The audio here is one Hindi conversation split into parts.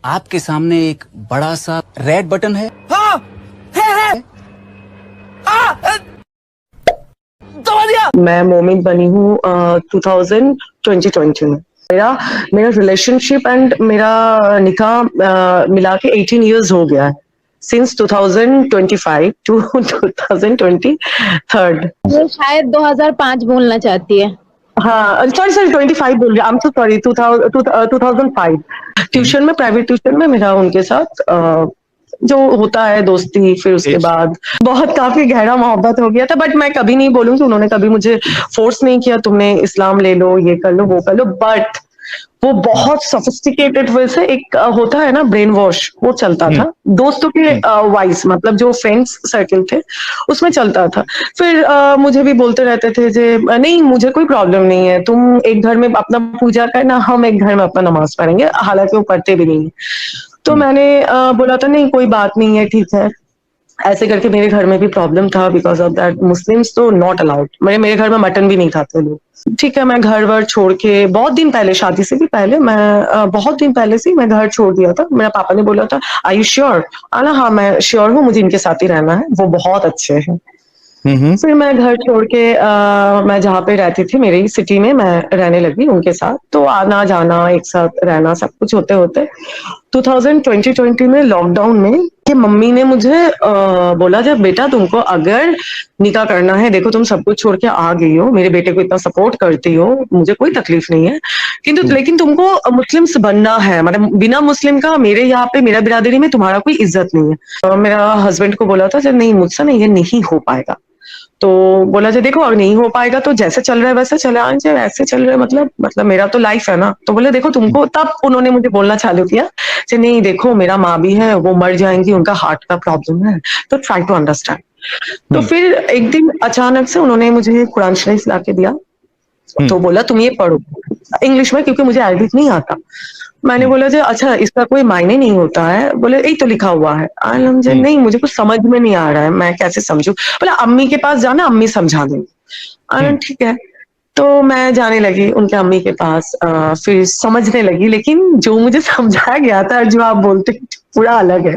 आपके सामने एक बड़ा सा रेड बटन है। हाँ, है। दबा दिया। मैं मोमिन बनी हूँ 2020 में। मेरा रिलेशनशिप एंड मेरा निकाह मिला के 18 इयर्स हो गया है, सिंस 2025 टू 2023। वो शायद 2005 बोलना चाहती है। हाँ सॉरी 25 बोल रही, I am so sorry, 2005। Tuition में, प्राइवेट ट्यूशन में मेरा उनके साथ जो होता है दोस्ती, फिर उसके बाद बहुत काफी गहरा मोहब्बत हो गया था। बट मैं कभी नहीं बोलूंगी, उन्होंने कभी मुझे फोर्स नहीं किया तुमने इस्लाम ले लो, ये कर लो, वो कर लो। बट वो बहुत सोफिस्टिकेटेड वे से एक होता है ना ब्रेन वॉश, वो चलता था दोस्तों के वाइस, मतलब जो फ्रेंड्स सर्किल थे उसमें चलता था। फिर मुझे भी बोलते रहते थे जे नहीं मुझे कोई प्रॉब्लम नहीं है, तुम एक घर में अपना पूजा करना, हम एक घर में अपना नमाज पढ़ेंगे, हालांकि वो पढ़ते भी नहीं है। तो मैंने बोला था नहीं कोई बात नहीं है, ठीक है। ऐसे करके मेरे घर में भी प्रॉब्लम था, बिकॉज ऑफ दैट मुस्लिम्स तो नॉट अलाउड। मेरे घर में मटन भी नहीं खाते लोग। ठीक है, मैं घर वर छोड़ के बहुत दिन पहले, शादी से भी पहले, मैं बहुत दिन पहले से मैं घर छोड़ दिया था। मेरा पापा ने बोला था आई यू श्योर? आना, हाँ मैं श्योर हूँ, मुझे इनके साथ ही रहना है, वो बहुत अच्छे हैं। फिर मैं घर छोड़ के मैं जहाँ पे रहती थी मेरी सिटी में मैं रहने लगी उनके साथ। तो आना जाना, एक साथ रहना, सब कुछ होते होते 2020 में लॉकडाउन में कि मम्मी ने मुझे बोला जब बेटा तुमको अगर निकाह करना है, देखो तुम सब कुछ छोड़ के आ गई हो, मेरे बेटे को इतना सपोर्ट करती हो, मुझे कोई तकलीफ नहीं है, किंतु लेकिन तुमको मुस्लिम्स बनना है, मतलब बिना मुस्लिम का मेरे यहाँ पे, मेरा बिरादरी में तुम्हारा कोई इज्जत नहीं है। मेरा हस्बैंड को बोला था जब नहीं मुझसे नहीं ये नहीं हो पाएगा। तो बोला जो देखो अगर नहीं हो पाएगा तो जैसे चल रहा है वैसे चले आए, वैसे चल रहा है, मतलब मेरा तो लाइफ है ना। तो बोले देखो तुमको, तब उन्होंने मुझे बोलना चालू किया कि नहीं देखो मेरा माँ भी है, वो मर जाएंगी, उनका हार्ट का प्रॉब्लम है, तो ट्राई टू अंडरस्टैंड। तो फिर एक दिन अचानक से उन्होंने मुझे कुरान शरीफ ला के दिया। तो बोला तुम ये पढ़ो इंग्लिश में, क्योंकि मुझे अरबिक नहीं आता। मैंने बोला जो अच्छा इसका कोई मायने नहीं होता है? बोले यही तो लिखा हुआ है। नहीं मुझे कुछ समझ में नहीं आ रहा है, मैं कैसे समझू? बोला अम्मी के पास जाना, अम्मी समझा देंगी। ठीक है, तो मैं जाने लगी उनके अम्मी के पास, फिर समझने लगी, लेकिन जो मुझे समझाया गया था जो आप बोलते पूरा अलग है।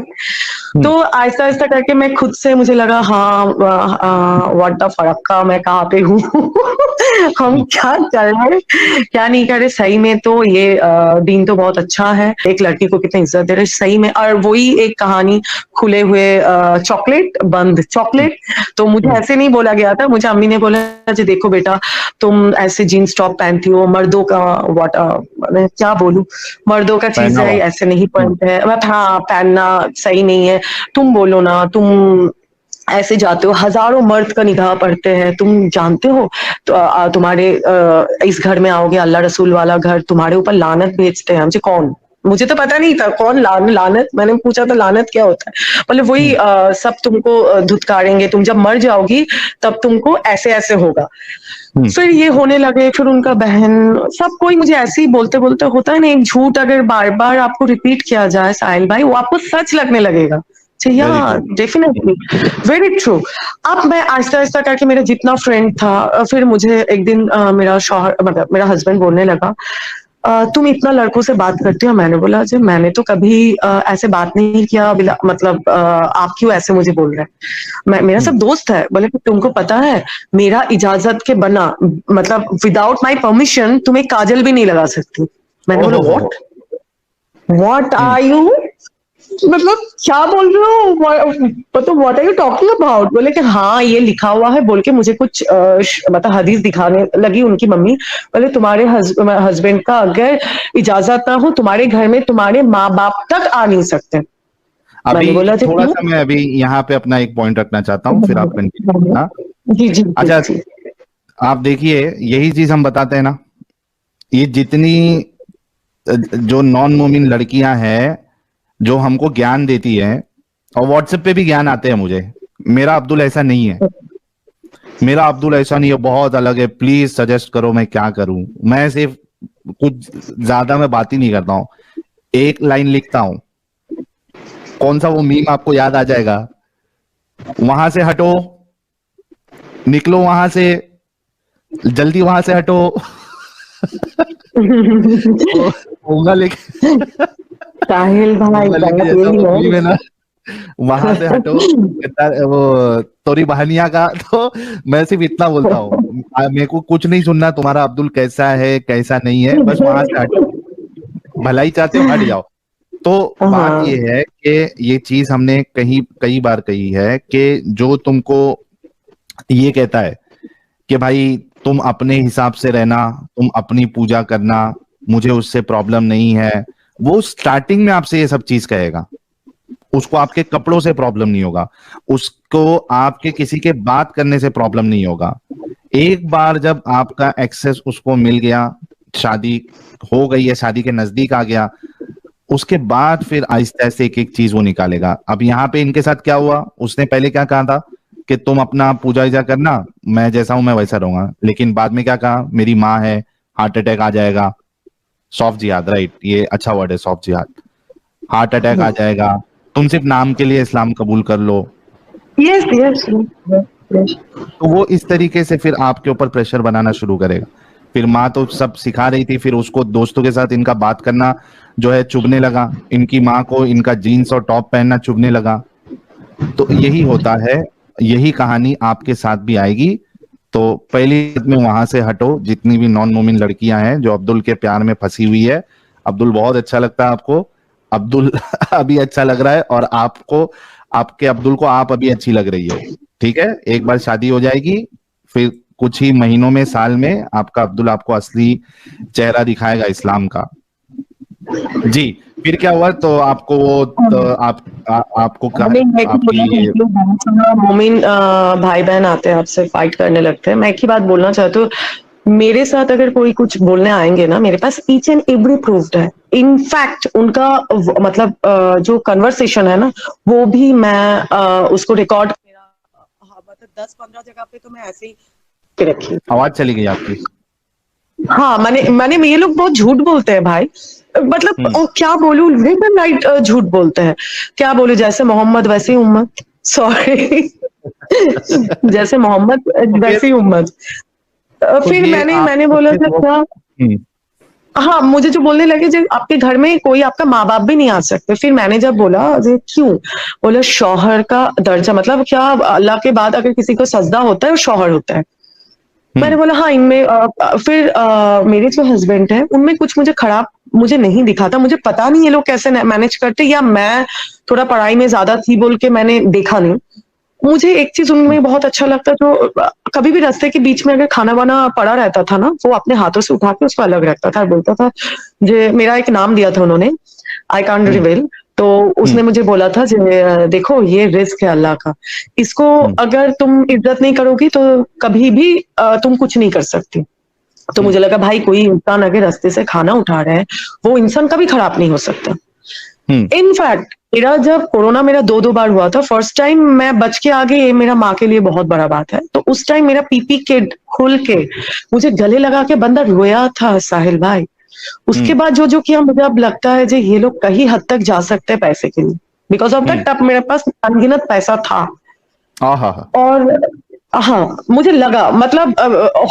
तो आहिस्ता आहिस्ता करके मैं खुद से, मुझे लगा हाँ व्हाट द फर्क का, मैं कहाँ पे हूँ हम क्या कर रहे क्या नहीं कर रहे। सही में तो ये दीन तो बहुत अच्छा है, एक लड़की को कितनी इज्जत दे रहे सही में। और वही एक कहानी, खुले हुए चॉकलेट, बंद चॉकलेट। तो मुझे ऐसे नहीं बोला गया था, मुझे अम्मी ने बोला जी देखो बेटा तुम ऐसे जीन्स टॉप पहनती हो, मर्दों का मैं क्या बोलूं, मर्दों का चीज है, ऐसे नहीं पहनते हैं, हाँ पहनना सही नहीं है। तुम बोलो ना, तुम ऐसे जाते हो, हजारों मर्द का निगाह पढ़ते हैं, तुम जानते हो तो तुम्हारे इस घर में आओगे, अल्लाह रसूल वाला घर, तुम्हारे ऊपर लानत भेजते हैं। मुझे कौन, मुझे तो पता नहीं था कौन लानत, मैंने पूछा था लानत क्या होता है? मतलब वही सब तुमको धुतकारेंगे, तुम जब मर जाओगी तब तुमको ऐसे ऐसे होगा। फिर ये होने लगे, फिर उनका बहन, सब कोई मुझे ऐसे ही बोलते बोलते, होता है ना एक झूठ अगर बार बार आपको रिपीट किया जाए साहिल भाई, वो आपको सच लगने लगेगा। Definitely very true. अब मैं आहिस्ता आहिस्ता करके, मेरा जितना फ्रेंड था, फिर मुझे एक दिन मेरा शौहर, मतलब मेरा हस्बैंड बोलने लगा तुम इतना लड़कों से बात करती हो। मैंने बोला जी मैंने तो कभी ऐसे बात नहीं किया, मतलब आप क्यों ऐसे मुझे बोल रहे हैं? मेरा सब दोस्त है। बोले कि तुमको पता है मेरा इजाजत के बना, मतलब विदाउट माई परमिशन तुम एक काजल भी नहीं लगा सकती। मैंने बोला व्हाट आर यू, मतलब क्या बोल रहे हो, मतलब what are you talking about? बोले कि हाँ ये लिखा हुआ है, बोल के मुझे कुछ मतलब हदीस दिखाने लगी उनकी मम्मी। बोले तुम्हारे हस्बैंड का अगर इजाजत ना हो, तुम्हारे घर में तुम्हारे माँ बाप तक आ नहीं सकते। अभी बोला थोड़ा सा मैं अभी यहाँ पे अपना एक पॉइंट रखना चाहता हूँ, फिर आप कंटिन्यू करना। जी अच्छा आप देखिए, यही चीज हम बताते हैं ना, ये जितनी जो नॉन मोमिन लड़कियां हैं जो हमको ज्ञान देती है, और व्हाट्सएप पे भी ज्ञान आते हैं मुझे, मेरा अब्दुल ऐसा नहीं है, मेरा अब्दुल ऐसा नहीं है, बहुत अलग है, प्लीज सजेस्ट करो मैं क्या करूं। मैं सिर्फ कुछ ज्यादा मैं बात ही नहीं करता हूं, एक लाइन लिखता हूं, कौन सा वो मीम आपको याद आ जाएगा, वहां से हटो, निकलो वहां से, जल्दी वहां से हटो होगा। लेकिन साहिल भाई बोले बात कि जैसा यही वो है। फिल्म है ना, वहां से हटो, वो तोरी बहनिया का। तो मैं सिर्फ इतना बोलता हूँ, मेरे को कुछ नहीं सुनना तुम्हारा अब्दुल कैसा है कैसा नहीं है, बस वहां से हटो, भलाई चाहते हो हट जाओ। तो बात हाँ। ये है कि ये चीज हमने कहीं कई बार कही है कि जो तुमको ये कहता है कि भाई तुम अपने हिसाब से रहना, तुम अपनी पूजा करना, मुझे उससे प्रॉब्लम नहीं है, वो स्टार्टिंग में आपसे ये सब चीज कहेगा। उसको आपके कपड़ों से प्रॉब्लम नहीं होगा, उसको आपके किसी के बात करने से प्रॉब्लम नहीं होगा। एक बार जब आपका एक्सेस उसको मिल गया, शादी हो गई है, शादी के नजदीक आ गया, उसके बाद फिर आहिस्ते आहिस्ते एक एक चीज वो निकालेगा। अब यहाँ पे इनके साथ क्या हुआ, उसने पहले क्या कहा था कि तुम अपना पूजा वूजा करना, मैं जैसा हूं मैं वैसा रहूंगा, लेकिन बाद में क्या कहा, मेरी माँ है, हार्ट अटैक आ जाएगा, सॉफ्ट जिहाद, राइट, ये अच्छा वर्ड है सॉफ्ट जिहाद, हार्ट अटैक आ जाएगा, तुम सिर्फ नाम के लिए इस्लाम कबूल कर लो। Yes yes yes. तो वो इस तरीके से फिर आपके ऊपर प्रेशर बनाना शुरू करेगा। फिर माँ तो सब सिखा रही थी, फिर उसको दोस्तों के साथ इनका बात करना जो है चुभने लगा, इनकी माँ को इनका जीन्स और टॉप पहनना चुभने लगा। तो यही होता है, यही कहानी आपके साथ भी आएगी। तो पहली बात में वहां से हटो, जितनी भी नॉन मोमिन लड़कियां हैं जो अब्दुल के प्यार में फंसी हुई है। अब्दुल बहुत अच्छा लगता है आपको, अब्दुल अभी अच्छा लग रहा है, और आपको आपके अब्दुल को आप अभी अच्छी लग रही है, ठीक है। एक बार शादी हो जाएगी, फिर कुछ ही महीनों में, साल में आपका अब्दुल आपको असली चेहरा दिखाएगा इस्लाम का। जी, फिर क्या हुआ, तो आपको वो तो आपको आपकी मोमिन भाई बहन आते हैं आपसे फाइट करने लगते हैं। मैं एक ही बात बोलना चाहती हूँ, मेरे साथ अगर कोई कुछ बोलने आएंगे ना, मेरे पास ईच एंड एवरी प्रूफ्ड है। इनफैक्ट उनका मतलब जो कन्वर्सेशन है ना, वो भी मैं उसको रिकॉर्ड, हाँ, मतलब 10-15 जगह पे तो मैं ऐसे ही रखी। आवाज चली गई आपकी। हाँ, मैंने ये लोग बहुत झूठ बोलते हैं भाई, मतलब क्या बोलूं, लिटिल लाइट झूठ बोलते हैं। क्या बोलूं, जैसे मोहम्मद वैसे ही उम्मत, सॉरी जैसे मोहम्मद वैसे ही उम्मत। तो फिर ये मैंने बोला था क्या, हाँ, मुझे जो बोलने लगे जो आपके घर में कोई आपका माँ बाप भी नहीं आ सकते। फिर मैंने जब बोला जे क्यों, बोला शौहर का दर्जा, मतलब क्या अल्लाह के बाद अगर किसी को सजदा होता है वो शौहर होता है। मैंने बोला हाँ, इनमें फिर मेरे जो हस्बैंड है उनमें कुछ मुझे खराब मुझे नहीं दिखा था। मुझे पता नहीं ये लोग कैसे मैनेज करते, या मैं थोड़ा पढ़ाई में ज्यादा थी बोल के मैंने देखा नहीं। मुझे एक चीज उनमें बहुत अच्छा लगता, जो कभी भी रास्ते के बीच में अगर खाना वाना पड़ा रहता था ना, वो अपने हाथों से उठा के उसको अलग रखता था, बोलता था, जो मेरा एक नाम दिया था उन्होंने, आई कांट रिवील, तो उसने मुझे बोला था देखो ये रिस्क है अल्लाह का, इसको अगर तुम इज्जत नहीं करोगी तो कभी भी तुम कुछ नहीं कर सकती। तो मुझे लगा भाई कोई इंसान अगर रास्ते से खाना उठा रहा है, वो इंसान कभी खराब नहीं हो सकता। इनफैक्ट मेरा जब कोरोना मेरा 2 बार हुआ था, फर्स्ट टाइम मैं बच के आ गई, ये मेरा माँ के लिए बहुत बड़ा बात है। तो उस टाइम मेरा पीपी किट खुल के मुझे गले लगा के बंदा रोया था साहिल भाई। उसके बाद जो जो किया, मुझे अब लगता है जो ये लोग कहीं हद तक जा सकते हैं पैसे के लिए, बिकॉज ऑफ दैट तब मेरे पास अनगिनत पैसा था। और हाँ, मुझे लगा, मतलब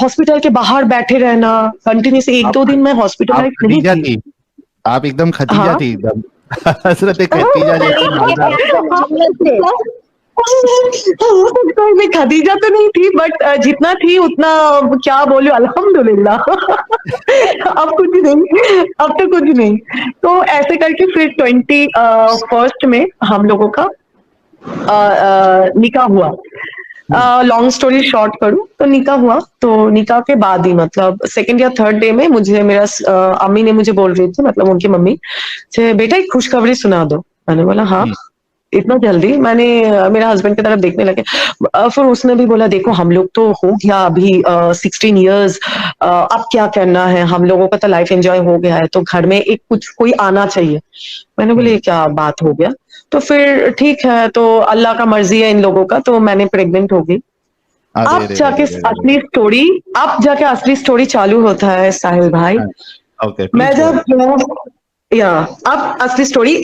हॉस्पिटल के बाहर बैठे रहना कंटिन्यूस, 1-2 दिन मैं हॉस्पिटलाइज नहीं थी। आप एकदम खदीजा थी, एकदम हजरत खदीजा जैसी मैं खदीजा तो नहीं थी, बट जितना थी उतना, क्या बोलूं, अल्हम्दुलिल्लाह अब कुछ नहीं, अब तो कुछ नहीं। तो ऐसे करके फिर 21st में हम लोगों का निकाह हुआ। लॉन्ग स्टोरी शॉर्ट करूं तो निकाह हुआ, तो निकाह के बाद ही मतलब सेकंड या थर्ड डे में मुझे मेरा अम्मी ने मुझे बोल रही थी, मतलब उनकी मम्मी, बेटा एक खुशखबरी सुना दो। मैंने बोला हाँ, इतना जल्दी, मैंने मेरा हस्बैंड की तरफ देखने लगे। फिर उसने भी बोला देखो हम लोग तो हो गया अभी 16 इयर्स, अब क्या करना है, हम लोगों का तो लाइफ एंजॉय हो गया है, तो घर में एक कुछ कोई आना चाहिए। मैंने बोले क्या बात हो गया, तो फिर ठीक है, तो अल्लाह का मर्जी है इन लोगों का, तो मैंने प्रेग्नेंट हो गई। अब जाके असली स्टोरी चालू होता है साहिल भाई। मैं जब अब असली स्टोरी,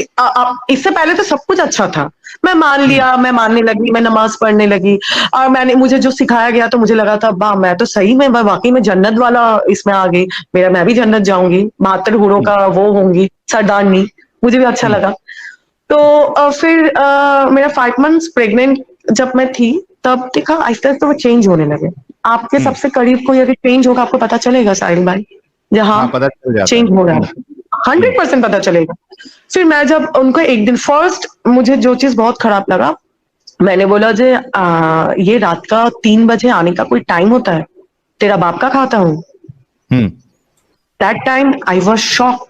इससे पहले तो सब कुछ अच्छा था, मैं मान लिया, मैं मानने लगी, मैं नमाज पढ़ने लगी, और मुझे जो सिखाया गया तो मुझे लगा था वाह, मैं तो सही में वाकई में जन्नत वाला इसमें आ गई, मैं भी जन्नत जाऊंगी, 72 हूरों का वो होंगी सरदारनी, मुझे भी अच्छा लगा। तो फिर मेरा 5 months प्रेग्नेंट जब मैं थी, तब देखा आहिस्ता आहिस्ता वो चेंज होने लगे। आपके सबसे करीब कोई अगर चेंज होगा, आपको पता चलेगा साहिल भाई, जहाँ हाँ, पता चल जाता चेंज है। हो रहा है 100% पता चलेगा। फिर मैं जब उनको एक दिन फर्स्ट, मुझे जो चीज बहुत खराब लगा, मैंने बोला जे ये रात का 3 बजे आने का कोई टाइम होता है, तेरा बाप का खाता हूँ। Hmm. That time I was shock.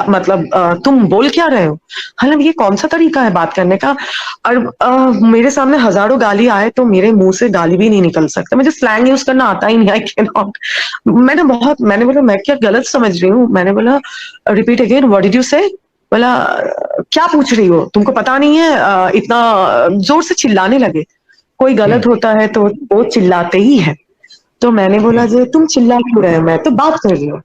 मतलब तुम बोल क्या रहे हो? मतलब ये कौन सा तरीका है बात करने का? और मेरे सामने हजारों गाली आए तो मेरे मुंह से गाली भी नहीं निकल सकता। मुझे स्लैंग यूज करना आता ही नहीं, आई कैन नॉट। मैंने बोला मैं क्या गलत समझ रही हूँ? मैंने बोला repeat again, what did you से? बोला क्या पूछ रही हो, तुमको पता नहीं है? इतना जोर से चिल्लाने लगे। कोई गलत होता है तो वो चिल्लाते ही है। तो मैंने बोला जे तुम चिल्ला क्यों रहे हो, मैं तो बात कर रही हूँ।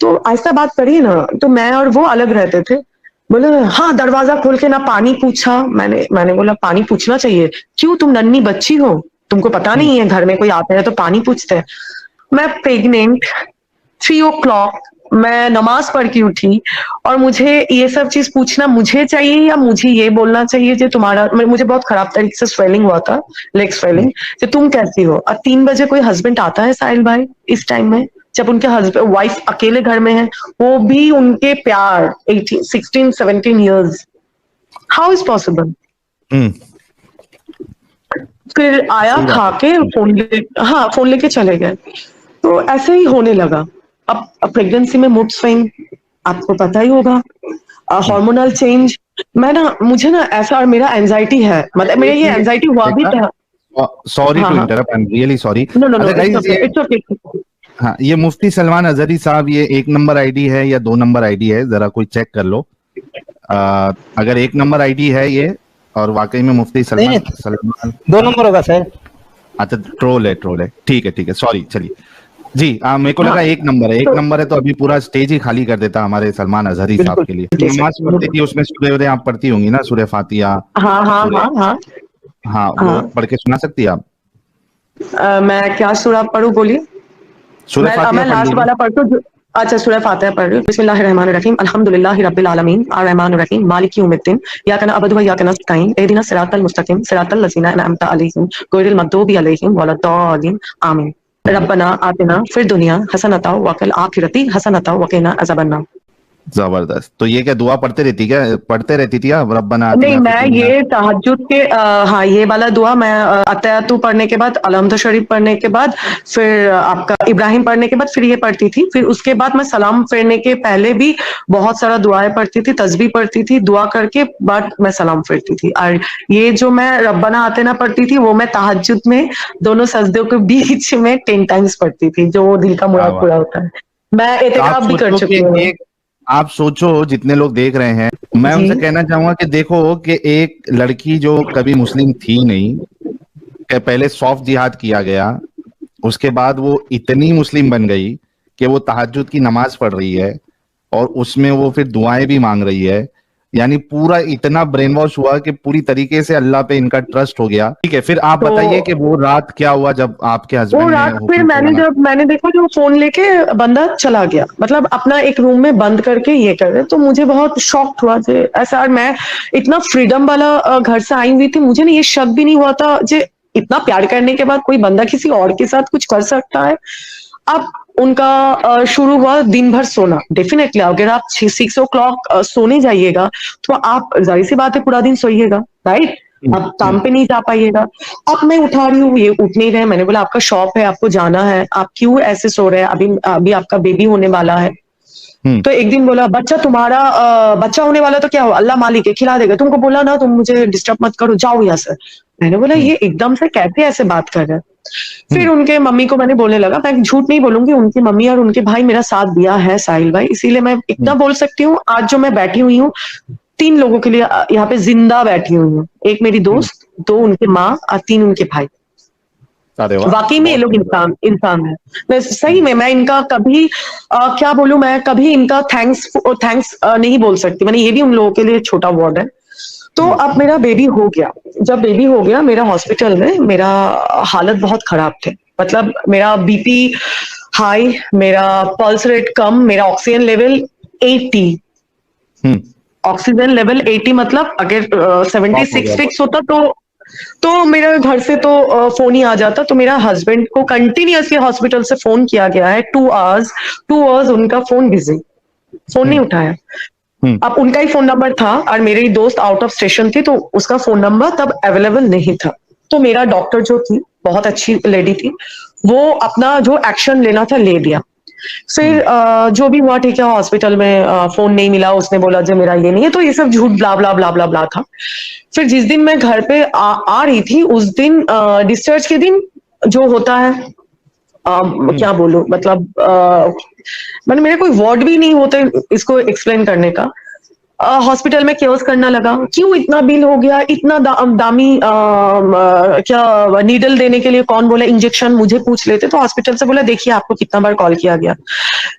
तो ऐसा बात करी ना, तो मैं और वो अलग रहते थे। बोले हाँ, दरवाजा खोल के ना पानी पूछा। मैंने बोला पानी पूछना चाहिए, क्यों तुम नन्ही बच्ची हो, तुमको पता नहीं है घर में कोई आता है तो पानी पूछते हैं? मैं प्रेग्नेंट, 3 o'clock, मैं नमाज पढ़ के उठी और मुझे ये सब चीज पूछना मुझे चाहिए या मुझे ये बोलना चाहिए जो तुम्हारा, मुझे बहुत खराब तरीके से स्वेलिंग हुआ था, लेग स्वेलिंग, कि तुम कैसी हो? और 3 बजे कोई हस्बैंड आता है साहिल भाई इस टाइम में, जब उनके हस्बैंड वाइफ अकेले घर में है, वो भी उनके प्यार 16-17 years, हाउ इज पॉसिबल? फिर आया, खा के फोन लेके चले गए। तो ऐसे ही होने लगा। अब प्रेगनेंसी में मूड स्विंग आपको पता ही होगा, हार्मोनल चेंज। मुझे ना ऐसा, और मेरा एंजाइटी है, मतलब मेरा ये एंजाइटी हुआ भी था। Sorry to interrupt, I am really sorry. No, it's okay. हाँ, ये मुफ्ती सलमान अजहरी साहब, ये 1 नंबर आईडी है या 2 नंबर आईडी है, जरा कोई चेक कर लो। अगर 1 नंबर आईडी है ये, और वाकई में मुफ्ती सलमान 2 नंबर होगा सर। अच्छा, ट्रोल है, ठीक है, सॉरी, चलिए जी। मेरे को लगा 1 नंबर है, 1 नंबर है तो अभी पूरा स्टेज ही खाली कर देता हमारे सलमान अजहरी साहब के लिए। नमाज पढ़ती थी, उसमें सूरह आप पढ़ती होंगी ना, सूरह फातिहा? हाँ, वो पढ़ के सुना सकती है आप? मैं क्या सूरा पढ़ूं, बोलिए। मैं लास्ट वाला पढ़ूं? अच्छा, सूरह फातिहा पढ़ रही हूँ। बिस्मिल्लाहिर्रहमानिर्रहीम, अल्हम्दुलिल्लाहि रब्बिल आलमीन, अर्रहमानिर्रहीम, मालिकि यौमिद्दीन, इय्याका नअबुदु व इय्याका नस्तईन, इहदिनस सिरातल मुस्तकीम, सिरातल लज़ीना अनअमता अलैहिम, गैरिल मग़दूबि अलैहिम वलद्दालिन, आमीन। रब्बना आतिना फिद दुनिया हसनतन व फिल आखिरति हसनतन व क़िना अज़ाबन्नार। जबरदस्त। तो ये क्या दुआ पढ़ते रहती थी आप, रब्बना आतिना? नहीं, मैं ये तहज्जुद के हाँ, ये वाला दुआ मैं अत्तहियातु पढ़ने के बाद, अलहम्द शरीफ पढ़ने के बाद, फिर आपका इब्राहिम पढ़ने के बाद फिर ये पढ़ती थी। फिर उसके बाद मैं सलाम फेरने के पहले भी बहुत सारा दुआएं पढ़ती थी, तस्बीह पढ़ती थी, दुआ करके बाद मैं सलाम फेरती थी। और ये जो मैं रब्बना आतिना पढ़ती थी, वो मैं तहज्जुद में दोनों सजदों के बीच में 10 times पढ़ती थी, जो दिल का मुराद पूरा होता है। मैं एतिकाफ भी कर चुकी हूँ। आप सोचो, जितने लोग देख रहे हैं, मैं उनसे कहना चाहूंगा कि देखो कि एक लड़की जो कभी मुस्लिम थी नहीं, कि पहले सॉफ्ट जिहाद किया गया, उसके बाद वो इतनी मुस्लिम बन गई कि वो तहज्जुद की नमाज पढ़ रही है और उसमें वो फिर दुआएं भी मांग रही है। यानी पूरा इतना ब्रेन वॉश हुआ कि पूरी तरीके से अल्लाह पे इनका ट्रस्ट हो गया। ठीक है, फिर आप बताइए कि वो रात क्या हुआ जब आपके हस्बैंड वो रात फिर मैंने देखा जो फोन लेके बंदा चला गया, मतलब अपना एक रूम में बंद करके ये कर रहे, तो मुझे बहुत शॉक्ड हुआ जे ऐसा। और मैं इतना फ्रीडम वाला घर से आई हुई थी, मुझे ना ये शक भी नहीं हुआ था जे इतना प्यार करने के बाद कोई बंदा किसी और के साथ कुछ कर सकता है। अब उनका शुरू हुआ दिन भर सोना। डेफिनेटली अगर आप 6 o'clock सोने जाइएगा तो आप, जाहिर सी बात है, पूरा दिन सोइएगा, राइट? आप काम पे नहीं जा पाइएगा। अब मैं उठा रही हूँ, ये उठ नहीं रहे। मैंने बोला आपका शॉप है, आपको जाना है, आप क्यों ऐसे सो रहे हैं? अभी आपका बेबी होने वाला है। तो एक दिन बोला बच्चा तुम्हारा बच्चा होने वाला तो क्या हो, अल्लाह मालिक है, खिला देगा। तुमको बोला ना, तुम मुझे डिस्टर्ब मत करो, जाओ यहाँ से। मैंने बोला ये एकदम से कैसे ऐसे बात कर रहे हैं? फिर उनके मम्मी को मैंने बोलने लगा, मैं झूठ नहीं बोलूंगी, उनकी मम्मी और उनके भाई मेरा साथ दिया है साहिल भाई, इसीलिए मैं इतना बोल सकती हूँ। आज जो मैं बैठी हुई हूँ 3 लोगों के लिए यहाँ पे जिंदा बैठी हुई हूँ। एक मेरी दोस्त, 2 उनके माँ और 3 उनके भाई। वाकई में ये लोग इंसान है। मैं सही में, मैं इनका कभी क्या बोलूं, मैं कभी इनका थैंक्स नहीं बोल सकती। मैंने ये भी उन लोगों के लिए छोटा वर्ड है। तो अब मेरा बेबी हो गया। जब बेबी हो गया, मेरा हॉस्पिटल में मेरा हालत बहुत खराब थे। मतलब मेरा बीपी हाई, मेरा पल्स रेट कम, मेरा ऑक्सीजन लेवल 80। हम्म। ऑक्सीजन लेवल 80 मतलब अगर Stop हो 76 गया फिक्स होता तो मेरे घर से तो फोन ही आ जाता। तो मेरा हस्बैंड को कंटिन्यूअसली हॉस्पिटल से फोन किया गया है 2 आवर्स उनका फोन बिजी, फोन नहीं हम्म। उठाया। हम्म। अब उनका ही फोन नंबर था और मेरी दोस्त आउट ऑफ स्टेशन थी, तो उसका फोन नंबर तब अवेलेबल नहीं था। तो मेरा डॉक्टर जो थी, बहुत अच्छी लेडी थी, वो अपना जो एक्शन लेना था ले लिया। फिर जो भी हुआ ठीक है, हॉस्पिटल में फोन नहीं मिला, उसने बोला जो मेरा ये नहीं है, तो ये सब झूठ ब्ला ब्ला ब्ला ब्ला ब्ला था। फिर जिस दिन मैं घर पे आ रही थी, उस दिन डिस्चार्ज के दिन जो होता है, क्या बोलूं, मतलब मैंने मेरे कोई वर्ड भी नहीं होते इसको एक्सप्लेन करने का। हॉस्पिटल में केओस करना लगा, क्यों इतना बिल हो गया, इतना दामी क्या नीडल देने के लिए कौन बोला, इंजेक्शन मुझे पूछ लेते। तो हॉस्पिटल से बोला देखिए आपको कितना बार कॉल किया गया।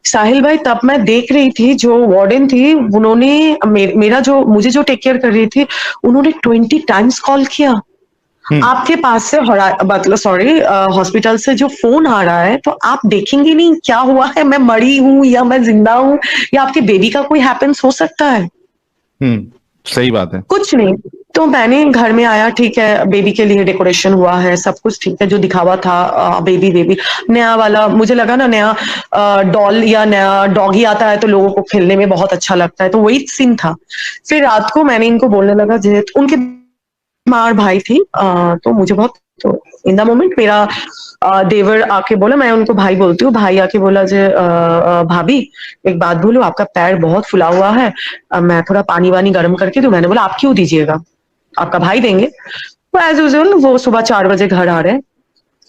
साहिल भाई तब मैं देख रही थी, जो वार्डन थी उन्होंने मेरा जो मुझे जो टेक केयर कर रही थी, उन्होंने 20 टाइम्स कॉल किया। आपके पास से मतलब सॉरी, हॉस्पिटल से जो फोन आ रहा है, तो आप देखेंगे नहीं क्या हुआ है, मैं मरी हूं या मैं जिंदा हूं, या आपके बेबी का कोई हैपेंस हो सकता है। सही बात है। कुछ नहीं। तो मैंने घर में आया, ठीक है बेबी के लिए डेकोरेशन हुआ है, सब कुछ ठीक है, जो दिखावा था बेबी बेबी नया वाला, मुझे लगा ना नया डॉल या नया डॉगी आता है तो लोगों को खेलने में बहुत अच्छा लगता है, तो वही सीन था। फिर रात को मैंने इनको बोलने लगा, जेठ उनके माँ और भाई थी, तो मुझे बहुत, तो इन द मोमेंट मेरा देवर आके बोला, मैं उनको भाई बोलती हूँ, भाई आके बोला जे भाभी एक बात बोलो, आपका पैर बहुत फुला हुआ है, मैं थोड़ा पानी वानी गर्म करके दूं। मैंने बोला आप क्यों दीजिएगा, आपका भाई देंगे। तो एज यूजुअल वो सुबह 4 बजे घर आ रहे हैं,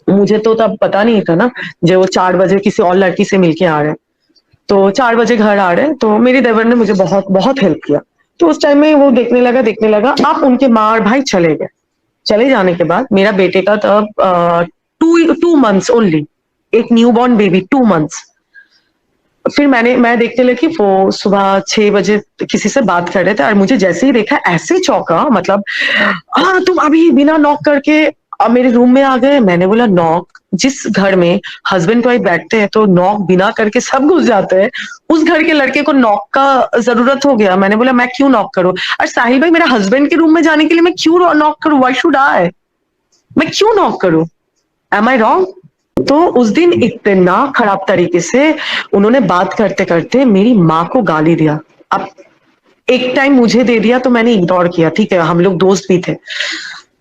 मुझे तो तब पता नहीं था ना, जो वो 4 बजे किसी और लड़की से मिलके आ रहे हैं। तो 4 बजे घर आ रहे हैं, तो मेरे देवर ने मुझे बहुत बहुत हेल्प किया। तो उस टाइम में वो देखने लगा, अब उनके माँ और भाई चले गए। चले जाने के बाद मेरा बेटे का तब 2 मंथ्स ओनली, एक न्यू बॉर्न बेबी, 2 मंथ्स। फिर मैं देखने लगी, वो सुबह 6 बजे किसी से बात कर रहे थे, और मुझे जैसे ही देखा ऐसे चौंका, मतलब हाँ तुम अभी बिना नॉक करके अब मेरे रूम में आ गए। मैंने बोला नॉक, जिस घर में हस्बैंड वाइफ बैठते हैं तो नॉक बिना करके सब घुस जाते हैं, उस घर के लड़के को नॉक का जरूरत हो गया। मैंने बोला मैं क्यों नॉक करूं, और साहिल भाई मेरा हस्बैंड के रूम में जाने के लिए मैं क्यों नॉक करूं, व्हाई शुड आई, मैं क्यों नॉक करूं, एम आई रॉन्ग। तो उस दिन इतना खराब तरीके से उन्होंने बात करते करते मेरी माँ को गाली दिया। अब एक टाइम मुझे दे दिया तो मैंने इग्नोर किया, ठीक है हम लोग दोस्त भी थे।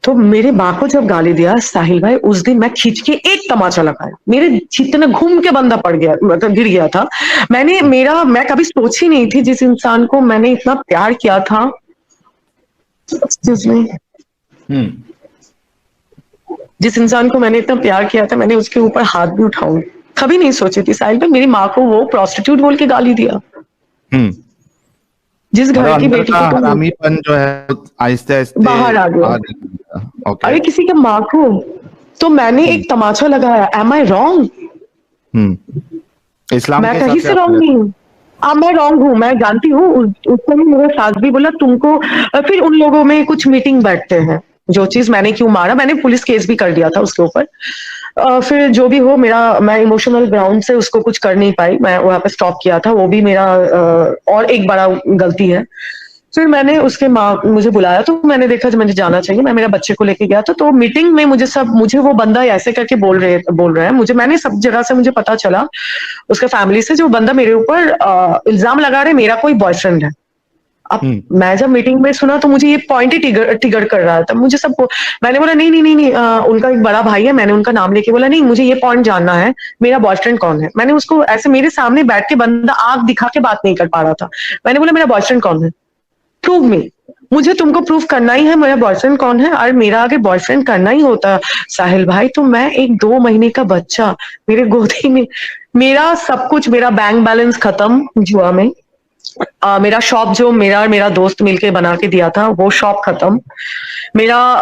तो मेरे माँ को जब गाली दिया साहिल भाई, उस दिन मैं खींच के एक तमाचा लगाया, मेरे जितना घूम के बंदा पड़ गया, मतलब गिर गया था। मैं कभी सोची नहीं थी, जिस इंसान को मैंने इतना प्यार किया था, एक्सक्यूज मी, जिस इंसान को मैंने इतना प्यार किया था, मैंने उसके ऊपर हाथ भी उठाऊं कभी नहीं सोची थी। साहिल भाई मेरी माँ को वो प्रोस्टिट्यूट बोल के गाली दिया, जिस घर की बेटी को तो हरामीपन जो है आहिस्ते आहिस्ते बाहर आ गया। ओके। अरे किसी के माँ को, तो मैंने एक तमाचा लगाया, एम आई रॉन्ग, इस्लाम मैं के कहीं हिसाब से रॉन्ग नहीं हूँ। अब मैं रॉन्ग हूँ, मैं जानती हूँ। उस समय मेरा सास भी बोला तुमको, फिर उन लोगों में कुछ मीटिंग बैठते हैं, जो चीज मैंने क्यों मारा, मैंने पुलिस केस भी कर दिया था उसके ऊपर। फिर जो भी हो, मैं इमोशनल ग्राउंड से उसको कुछ कर नहीं पाई, मैं वहां पे स्टॉप किया था, वो भी मेरा और एक बड़ा गलती है। फिर मैंने उसके माँ मुझे बुलाया, तो मैंने देखा जो मुझे जाना चाहिए, मैं मेरे बच्चे को लेके गया था। तो मीटिंग में मुझे वो बंदा ऐसे करके बोल रहा है, मैंने सब जगह से मुझे पता चला उसके फैमिली से, जो बंदा मेरे ऊपर इल्जाम लगा रहे मेरा कोई बॉयफ्रेंड है। अब मैं जब मीटिंग में सुना तो मुझे ये पॉइंट ही टिगर कर रहा था, मुझे सब मैंने बोला नहीं, उनका एक बड़ा भाई है, मैंने उनका नाम लेके बोला नहीं मुझे ये पॉइंट जानना है, मेरा बॉयफ्रेंड कौन है। मैंने उसको ऐसे मेरे सामने बैठ के, बंदा आंख दिखा के बात नहीं कर पा रहा था, मैंने बोला मेरा बॉयफ्रेंड कौन है, प्रूव मी, मुझे तुमको प्रूफ करना ही है मेरा बॉयफ्रेंड कौन है। और मेरा अगर बॉयफ्रेंड करना ही होता साहिल भाई, तो मैं एक 2 महीने का बच्चा मेरे गोदी में, मेरा सब कुछ, मेरा बैंक बैलेंस खत्म जुआ में, मेरा शॉप जो मेरा दोस्त मिलके बना के दिया था वो शॉप खत्म,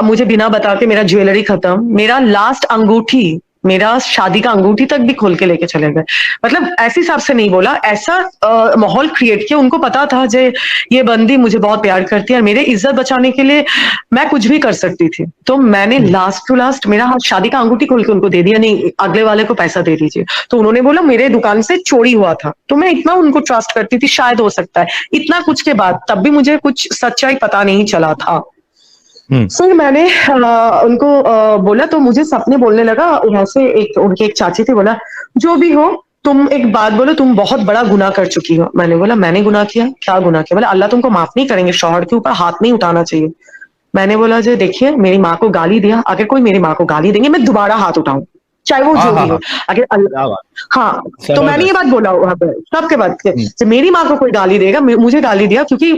मुझे बिना बता के मेरा ज्वेलरी खत्म, मेरा लास्ट अंगूठी मेरा शादी का अंगूठी तक भी खोल के लेके चले गए। मतलब ऐसे हिसाब से नहीं बोला, ऐसा माहौल क्रिएट किया। उनको पता था जे ये बंदी मुझे बहुत प्यार करती है और मेरे इज्जत बचाने के लिए मैं कुछ भी कर सकती थी। तो मैंने लास्ट टू लास्ट मेरा शादी का अंगूठी खोल के उनको दे दिया, नहीं अगले वाले को पैसा दे दीजिए। तो उन्होंने बोला मेरे दुकान से चोरी हुआ था। तो मैं इतना उनको ट्रस्ट करती थी, शायद हो सकता है। इतना कुछ के बाद तब भी मुझे कुछ सच्चाई पता नहीं चला था। फिर मैंने उनको बोला, तो मुझे सपने बोलने लगा। वहां से उनके एक चाची थे, बोला जो भी हो तुम एक बात बोलो, तुम बहुत बड़ा गुनाह कर चुकी हो। मैंने बोला मैंने गुनाह किया? क्या गुनाह किया? बोला अल्लाह तुमको माफ नहीं करेंगे, शौहर के ऊपर हाथ नहीं उठाना चाहिए। मैंने बोला जो देखिए मेरी माँ को गाली दिया, अगर कोई मेरी माँ को गाली देंगे मैं दोबारा हाथ उठाऊं, चाहे वो जो भी हो। अगर हाँ, तो मैंने ये बात बोला वहां पर सबके बाद, जब मेरी माँ को कोई गाली देगा, मुझे गाली दिया क्योंकि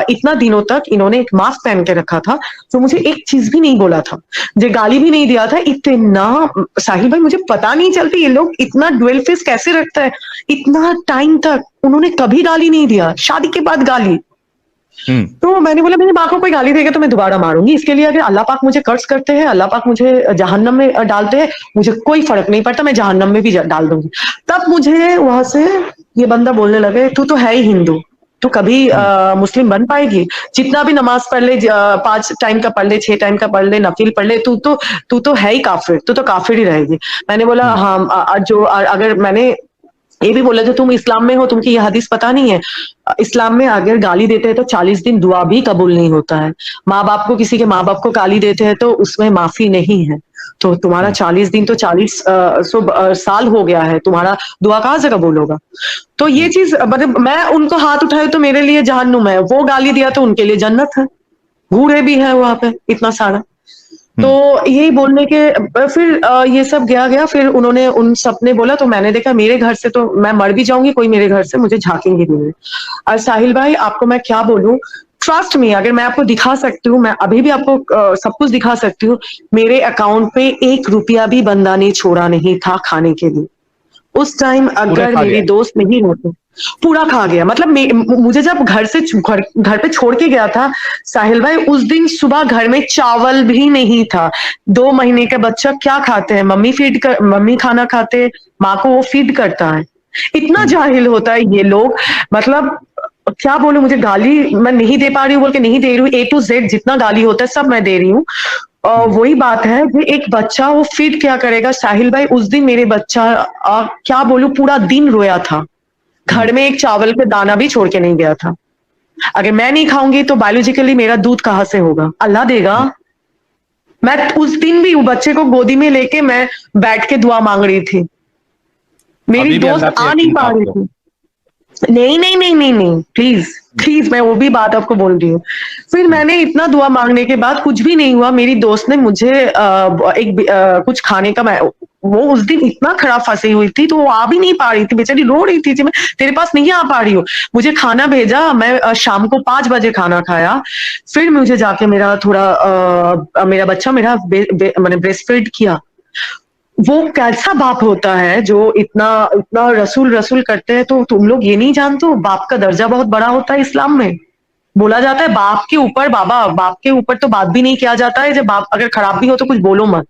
इतना दिनों तक इन्होंने एक मास्क पहन के रखा था, तो मुझे एक चीज भी नहीं बोला था, जो गाली भी नहीं दिया था। इतना साहिल भाई मुझे पता नहीं चलती ये लोग इतना ड्वेल फेस कैसे रखता है। इतना टाइम तक उन्होंने कभी गाली नहीं दिया, शादी के बाद गाली। तो मैंने बोला मेरी माँ को कोई गाली देगा तो मैं दोबारा मारूंगी। इसके लिए अगर अल्लाह पाक मुझे कर्ज करते हैं, अल्लाह पाक मुझे जहन्नम में डालते हैं, मुझे कोई फर्क नहीं पड़ता, मैं जहन्नम में भी डाल दूंगी। तब मुझे वहां से ये बंदा बोलने लगे तू तो है ही हिंदू, तू कभी मुस्लिम बन पाएगी? जितना भी नमाज पढ़ ले, 5 टाइम का पढ़ ले, 6 टाइम का पढ़ ले, नफिल पढ़ ले, तू तो है ही काफिर, तू तो काफिर ही रहेगी। मैंने बोला हाँ, जो अगर मैंने ये भी बोला जो तुम इस्लाम में हो, तुमको ये हदीस पता नहीं है? इस्लाम में अगर गाली देते हैं तो 40 दिन दुआ भी कबूल नहीं होता है। माँ बाप को, किसी के माँ बाप को गाली देते हैं तो उसमें माफी नहीं है। तो तुम्हारा 40 दिन तो 40 साल हो गया है, तुम्हारा दुआ कहाँ से कबूल होगा? तो ये चीज मतलब मैं उनको हाथ उठाए तो मेरे लिए जहन्नुम है, वो गाली दिया तो उनके लिए जन्नत है। घूरे भी है वहां पे इतना सारा। तो यही बोलने के फिर ये सब गया। फिर उन्होंने उन सब ने बोला, तो मैंने देखा मेरे घर से तो मैं मर भी जाऊंगी, कोई मेरे घर से मुझे झांकेंगे भी नहीं। और साहिल भाई आपको मैं क्या बोलूं, ट्रस्ट मी, अगर मैं आपको दिखा सकती हूँ, मैं अभी भी आपको सब कुछ दिखा सकती हूँ। मेरे अकाउंट पे 1 रुपया भी बंदा ने छोड़ा नहीं था खाने के लिए उस टाइम। अगर मेरे दोस्त नहीं होते, पूरा खा गया। मतलब मुझे जब घर पे छोड़ के गया था साहिल भाई, उस दिन सुबह घर में चावल भी नहीं था। 2 महीने का बच्चा क्या खाते हैं? मम्मी खाना खाते, माँ को वो फीड करता है। इतना जाहिल होता है ये लोग। मतलब क्या बोलूं, मुझे गाली मैं नहीं दे पा रही हूँ बोल के नहीं दे रही हूँ, A to Z जितना गाली होता है सब मैं दे रही हूँ। वही बात है कि एक बच्चा वो फीड क्या करेगा साहिल भाई। उस दिन मेरे बच्चा क्या बोलूं पूरा दिन रोया था, घर में एक चावल का दाना भी छोड़ के नहीं गया था। अगर मैं नहीं खाऊंगी तो बायोलॉजिकली मेरा दूध कहाँ से होगा? अल्लाह देगा। मैं उस दिन भी बच्चे को गोदी में लेके मैं बैठ के दुआ मांग रही थी। मेरी दोस्त आ नहीं पा रही थी। नहीं, प्लीज मैं वो भी बात आपको बोल रही हूँ। फिर मैंने इतना दुआ मांगने के बाद कुछ भी नहीं हुआ। मेरी दोस्त ने मुझे कुछ खाने का, वो उस दिन इतना खराब फंसी हुई थी तो वो आ भी नहीं पा रही थी, बेचारी रो रही थी मैं तेरे पास नहीं आ पा रही हूँ। मुझे खाना भेजा, मैं शाम को 5 बजे खाना खाया। फिर मुझे जाके मेरा थोड़ा मेरा बच्चा मेरा मैंने ब्रेस्ट फीड किया। वो कैसा बाप होता है जो इतना इतना रसूल करते हैं? तो तुम लोग ये नहीं जानते हो बाप का दर्जा बहुत बड़ा होता है इस्लाम में। बोला जाता है बाप के ऊपर बाप के ऊपर तो बात भी नहीं किया जाता है, जब बाप अगर खराब भी हो तो कुछ बोलो मत।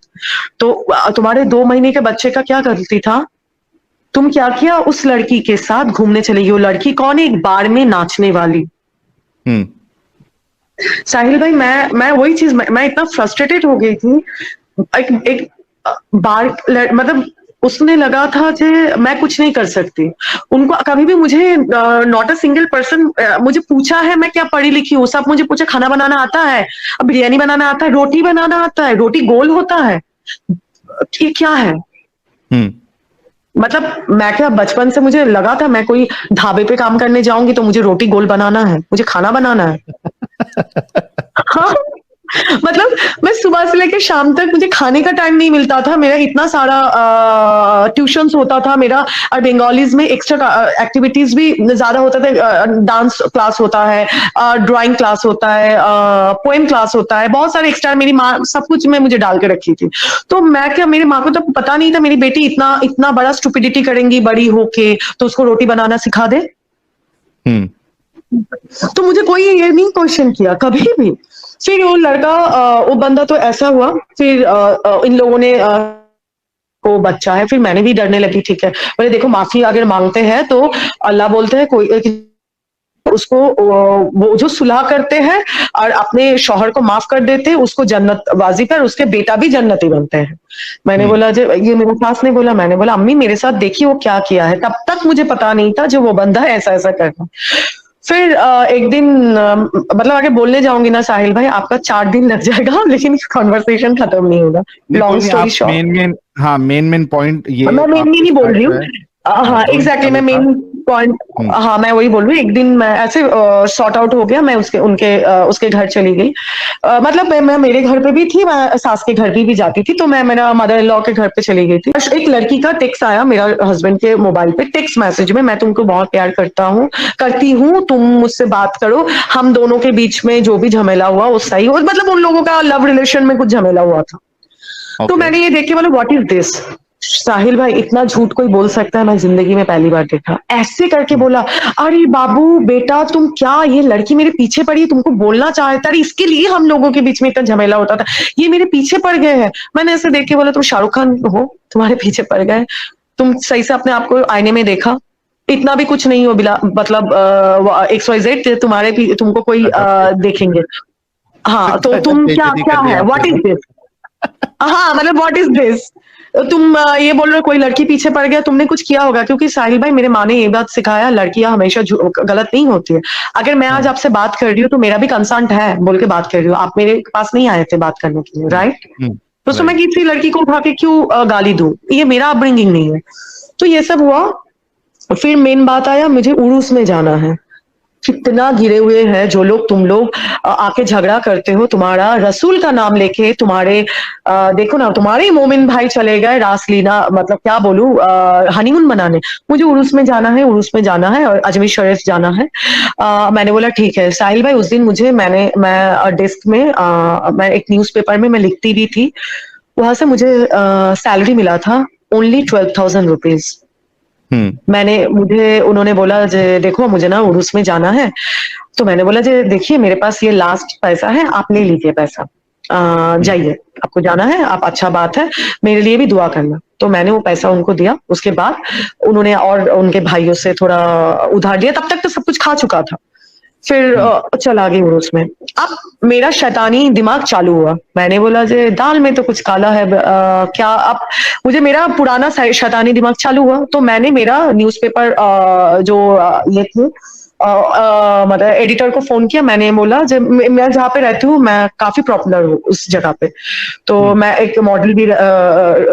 तो तुम्हारे 2 महीने के बच्चे का क्या गलती था? तुम क्या किया? उस लड़की के साथ घूमने चले गई। वो लड़की कौन है? एक बार में नाचने वाली। साहिल भाई मैं वही चीज मैं इतना फ्रस्ट्रेटेड हो गई थी। एक बार मतलब उसने लगा था कि मैं कुछ नहीं कर सकती। उनको कभी भी मुझे नॉट अ सिंगल पर्सन मुझे पूछा है मैं क्या पढ़ी लिखी हूँ, सब मुझे पूछा खाना बनाना आता है, बिरयानी बनाना आता है, रोटी बनाना आता है, रोटी गोल होता है, ये क्या है? मतलब मैं क्या बचपन से मुझे लगा था मैं कोई ढाबे पे काम करने जाऊंगी तो मुझे रोटी गोल बनाना है, मुझे खाना बनाना है। हाँ मतलब मैं सुबह से लेकर शाम तक मुझे खाने का टाइम नहीं मिलता था। मेरा इतना सारा ट्यूशंस होता था मेरा, और बंगालीज में एक्स्ट्रा एक्टिविटीज भी ज्यादा होता था। डांस क्लास होता है, ड्राइंग क्लास होता है, पोएम क्लास होता है, बहुत सारे एक्स्ट्रा मेरी माँ सब कुछ में मुझे डाल के रखी थी। तो मैं क्या, मेरी माँ को तो पता नहीं था मेरी बेटी इतना इतना बड़ा स्टुपिडिटी करेंगी बड़ी होके, तो उसको रोटी बनाना सिखा दे। तो मुझे कोई ये नहीं क्वेश्चन किया कभी भी। फिर वो लड़का वो बंदा तो ऐसा हुआ, फिर इन लोगों ने को बच्चा है। फिर मैंने भी डरने लगी, ठीक है बोले देखो माफी अगर मांगते हैं तो अल्लाह बोलते हैं कोई उसको वो जो सुलह करते हैं और अपने शौहर को माफ कर देते हैं उसको जन्नत वाजी पर उसके बेटा भी जन्नती बनते हैं। मैंने बोला जो ये मेरे सास ने बोला, मैंने बोला अम्मी मेरे साथ देखिए वो क्या किया है, तब तक मुझे पता नहीं था जो वो बंदा ऐसा ऐसा करता। फिर एक दिन मतलब आगे बोलने जाऊंगी ना साहिल भाई आपका 4 दिन लग जाएगा लेकिन कॉन्वर्सेशन खत्म नहीं होगा। Long story short, main point ये मैं मेनली नहीं बोल रही हूँ, हाँ एग्जैक्टली मैं मेन पॉइंट, हाँ मैं वही बोल रही हूँ। एक दिन मैं ऐसे सॉर्ट आउट हो गया, मैं उसके घर चली गई। मतलब मैं मेरे घर पे भी थी, मैं सास के घर भी जाती थी, तो मैं मेरा मदर इन लॉ के घर पे चली गई थी। एक लड़की का टेक्स्ट आया मेरा हस्बैंड के मोबाइल पे, टेक्स्ट मैसेज में, मैं तुमको बहुत प्यार करती हूँ, तुम मुझसे बात करो, हम दोनों के बीच में जो भी झमेला हुआ वो सही हो, मतलब उन लोगों का लव रिलेशन में कुछ झमेला हुआ था। तो मैंने ये देख के बोला व्हाट इज दिस। साहिल भाई इतना झूठ कोई बोल सकता है, मैं जिंदगी में पहली बार देखा। ऐसे करके बोला अरे बाबू बेटा तुम क्या, ये लड़की मेरे पीछे पड़ी, तुमको बोलना चाहता है, इसके लिए हम लोगों के बीच में इतना झमेला होता था, ये मेरे पीछे पड़ गए हैं। मैंने ऐसे देख के बोला तुम शाहरुख खान हो, तुम्हारे पीछे पड़ गए, तुम सही से अपने आप को आईने में देखा, इतना भी कुछ नहीं हो बिला, मतलब XYZ तुम्हारे तुमको कोई देखेंगे, हाँ तो तुम क्या है, व्हाट इज दिस, हाँ मतलब व्हाट इज दिस, तुम ये बोल रहे हो कोई लड़की पीछे पड़ गया, तुमने कुछ किया होगा। क्योंकि साहिल भाई मेरे माँ ने ये बात सिखाया, लड़कियां हमेशा गलत नहीं होती है। अगर मैं आज आपसे बात कर रही हूँ तो मेरा भी कंसर्ट है बोल के बात कर रही हूँ, आप मेरे पास नहीं आए थे बात करने के लिए, राइट? तो मैं किसी लड़की को उठा के क्यों गाली दूं, ये मेरा अपब्रिंगिंग नहीं है। तो ये सब हुआ, फिर मेन बात आया मुझे उरूस में जाना है। कितना गिरे हुए हैं जो लोग, तुम लोग आके झगड़ा करते हो, तुम्हारा रसूल का नाम लेके, तुम्हारे देखो ना तुम्हारे मोमिन भाई चले गए रासलीला, मतलब क्या बोलूं, हनीमून मनाने। मुझे उरूस में जाना है, उरूस में जाना है और अजमेर शरीफ जाना है। मैंने बोला ठीक है। साहिल भाई उस दिन मैं डेस्क में मैं एक न्यूज़पेपर में मैं लिखती भी थी, वहां से मुझे सैलरी मिला था ओनली 12,000 रुपीज। मुझे उन्होंने बोला जे देखो मुझे ना उरूस में जाना है, तो मैंने बोला जे देखिए मेरे पास ये लास्ट पैसा है, आप ले लीजिए पैसा, जाइए आपको जाना है आप, अच्छा बात है, मेरे लिए भी दुआ करना। तो मैंने वो पैसा उनको दिया, उसके बाद उन्होंने और उनके भाइयों से थोड़ा उधार लिया, तब तक तो सब कुछ खा चुका था। फिर चला गई उरूस में। अब मेरा शैतानी दिमाग चालू हुआ, मैंने बोला जे दाल में तो कुछ काला है, क्या अब मुझे मेरा पुराना शैतानी दिमाग चालू हुआ। तो मैंने मेरा न्यूज़पेपर जो ये थे मतलब एडिटर को फोन किया, मैंने बोला जब मैं जहाँ पे रहती हूँ मैं काफी पॉपुलर हूँ उस जगह पे, तो मैं एक मॉडल भी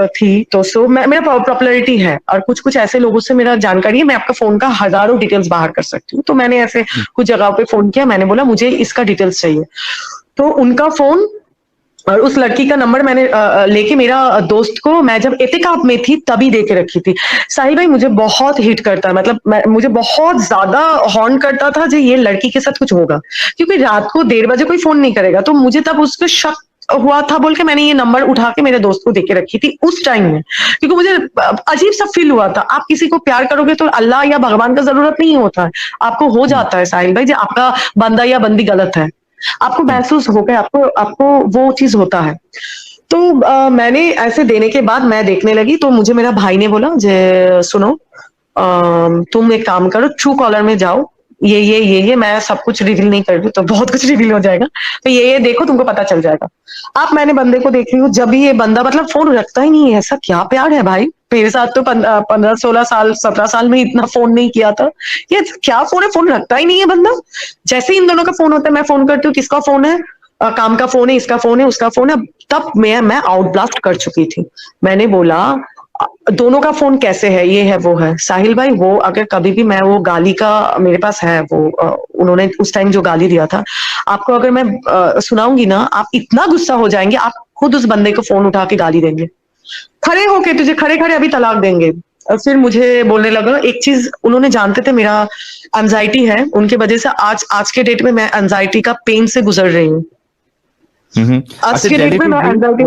थी, तो सो मेरा पॉपुलरिटी है और कुछ कुछ ऐसे लोगों से मेरा जानकारी है, मैं आपका फोन का हजारों डिटेल्स बाहर कर सकती हूँ। तो मैंने ऐसे कुछ जगह पे फोन किया, मैंने बोला मुझे इसका डिटेल्स चाहिए। तो उनका फोन और उस लड़की का नंबर मैंने लेके मेरा दोस्त को, मैं जब एहतिकाफ में थी तभी दे के रखी थी। साहिल भाई मुझे बहुत हिट करता है, मतलब मुझे बहुत ज्यादा हॉर्न करता था जो ये लड़की के साथ कुछ होगा, क्योंकि रात को 1:30 बजे कोई फोन नहीं करेगा। तो मुझे तब उस पर शक हुआ था बोल के मैंने ये नंबर उठा के मेरे दोस्त को दे के रखी थी उस टाइम में, क्योंकि मुझे अजीब सा फील हुआ था। आप किसी को प्यार करोगे तो अल्लाह या भगवान का जरूरत नहीं होता है, आपको हो जाता है साहिल भाई जो आपका बंदा या बंदी गलत है, आपको महसूस हो गया, आपको वो चीज होता है। तो मैंने ऐसे देने के बाद मैं देखने लगी, तो मुझे मेरा भाई ने बोला जे सुनो तुम एक काम करो, ट्रू कॉलर में जाओ, ये मैं सब कुछ रिवील नहीं कर रही तो बहुत कुछ रिवील हो जाएगा, तो ये देखो तुमको पता चल जाएगा। अब मैंने बंदे को देख रही हूँ, जब ये बंदा मतलब फोन रखता ही नहीं है, ऐसा क्या प्यार है भाई, मेरे साथ तो 15, 16 साल 17 साल में इतना फोन नहीं किया था, ये क्या फोन है, फोन रखता ही नहीं है बंदा। जैसे इन दोनों का फोन होता है मैं फोन करती हूँ, किसका फोन है, काम का फोन है, इसका फोन है, उसका फोन है, तब मैं आउट ब्लास्ट कर चुकी थी। मैंने बोला दोनों का फोन कैसे है, ये है वो है। साहिल भाई वो अगर कभी भी मैं वो गाली का मेरे पास है, वो उन्होंने उस टाइम जो गाली दिया था, आपको अगर मैं सुनाऊंगी ना आप इतना गुस्सा हो जाएंगे, आप खुद उस बंदे को फोन उठा के गाली देंगे, खड़े होके तुझे खड़े खड़े अभी तलाक देंगे। और फिर मुझे बोलने लगा एक चीज, उन्होंने जानते थे मेरा एंजाइटी है, उनके वजह से आज के डेट में मैं एंजाइटी का पेन से गुजर रही हूँ। आज के डेट में मैं एंजाइटी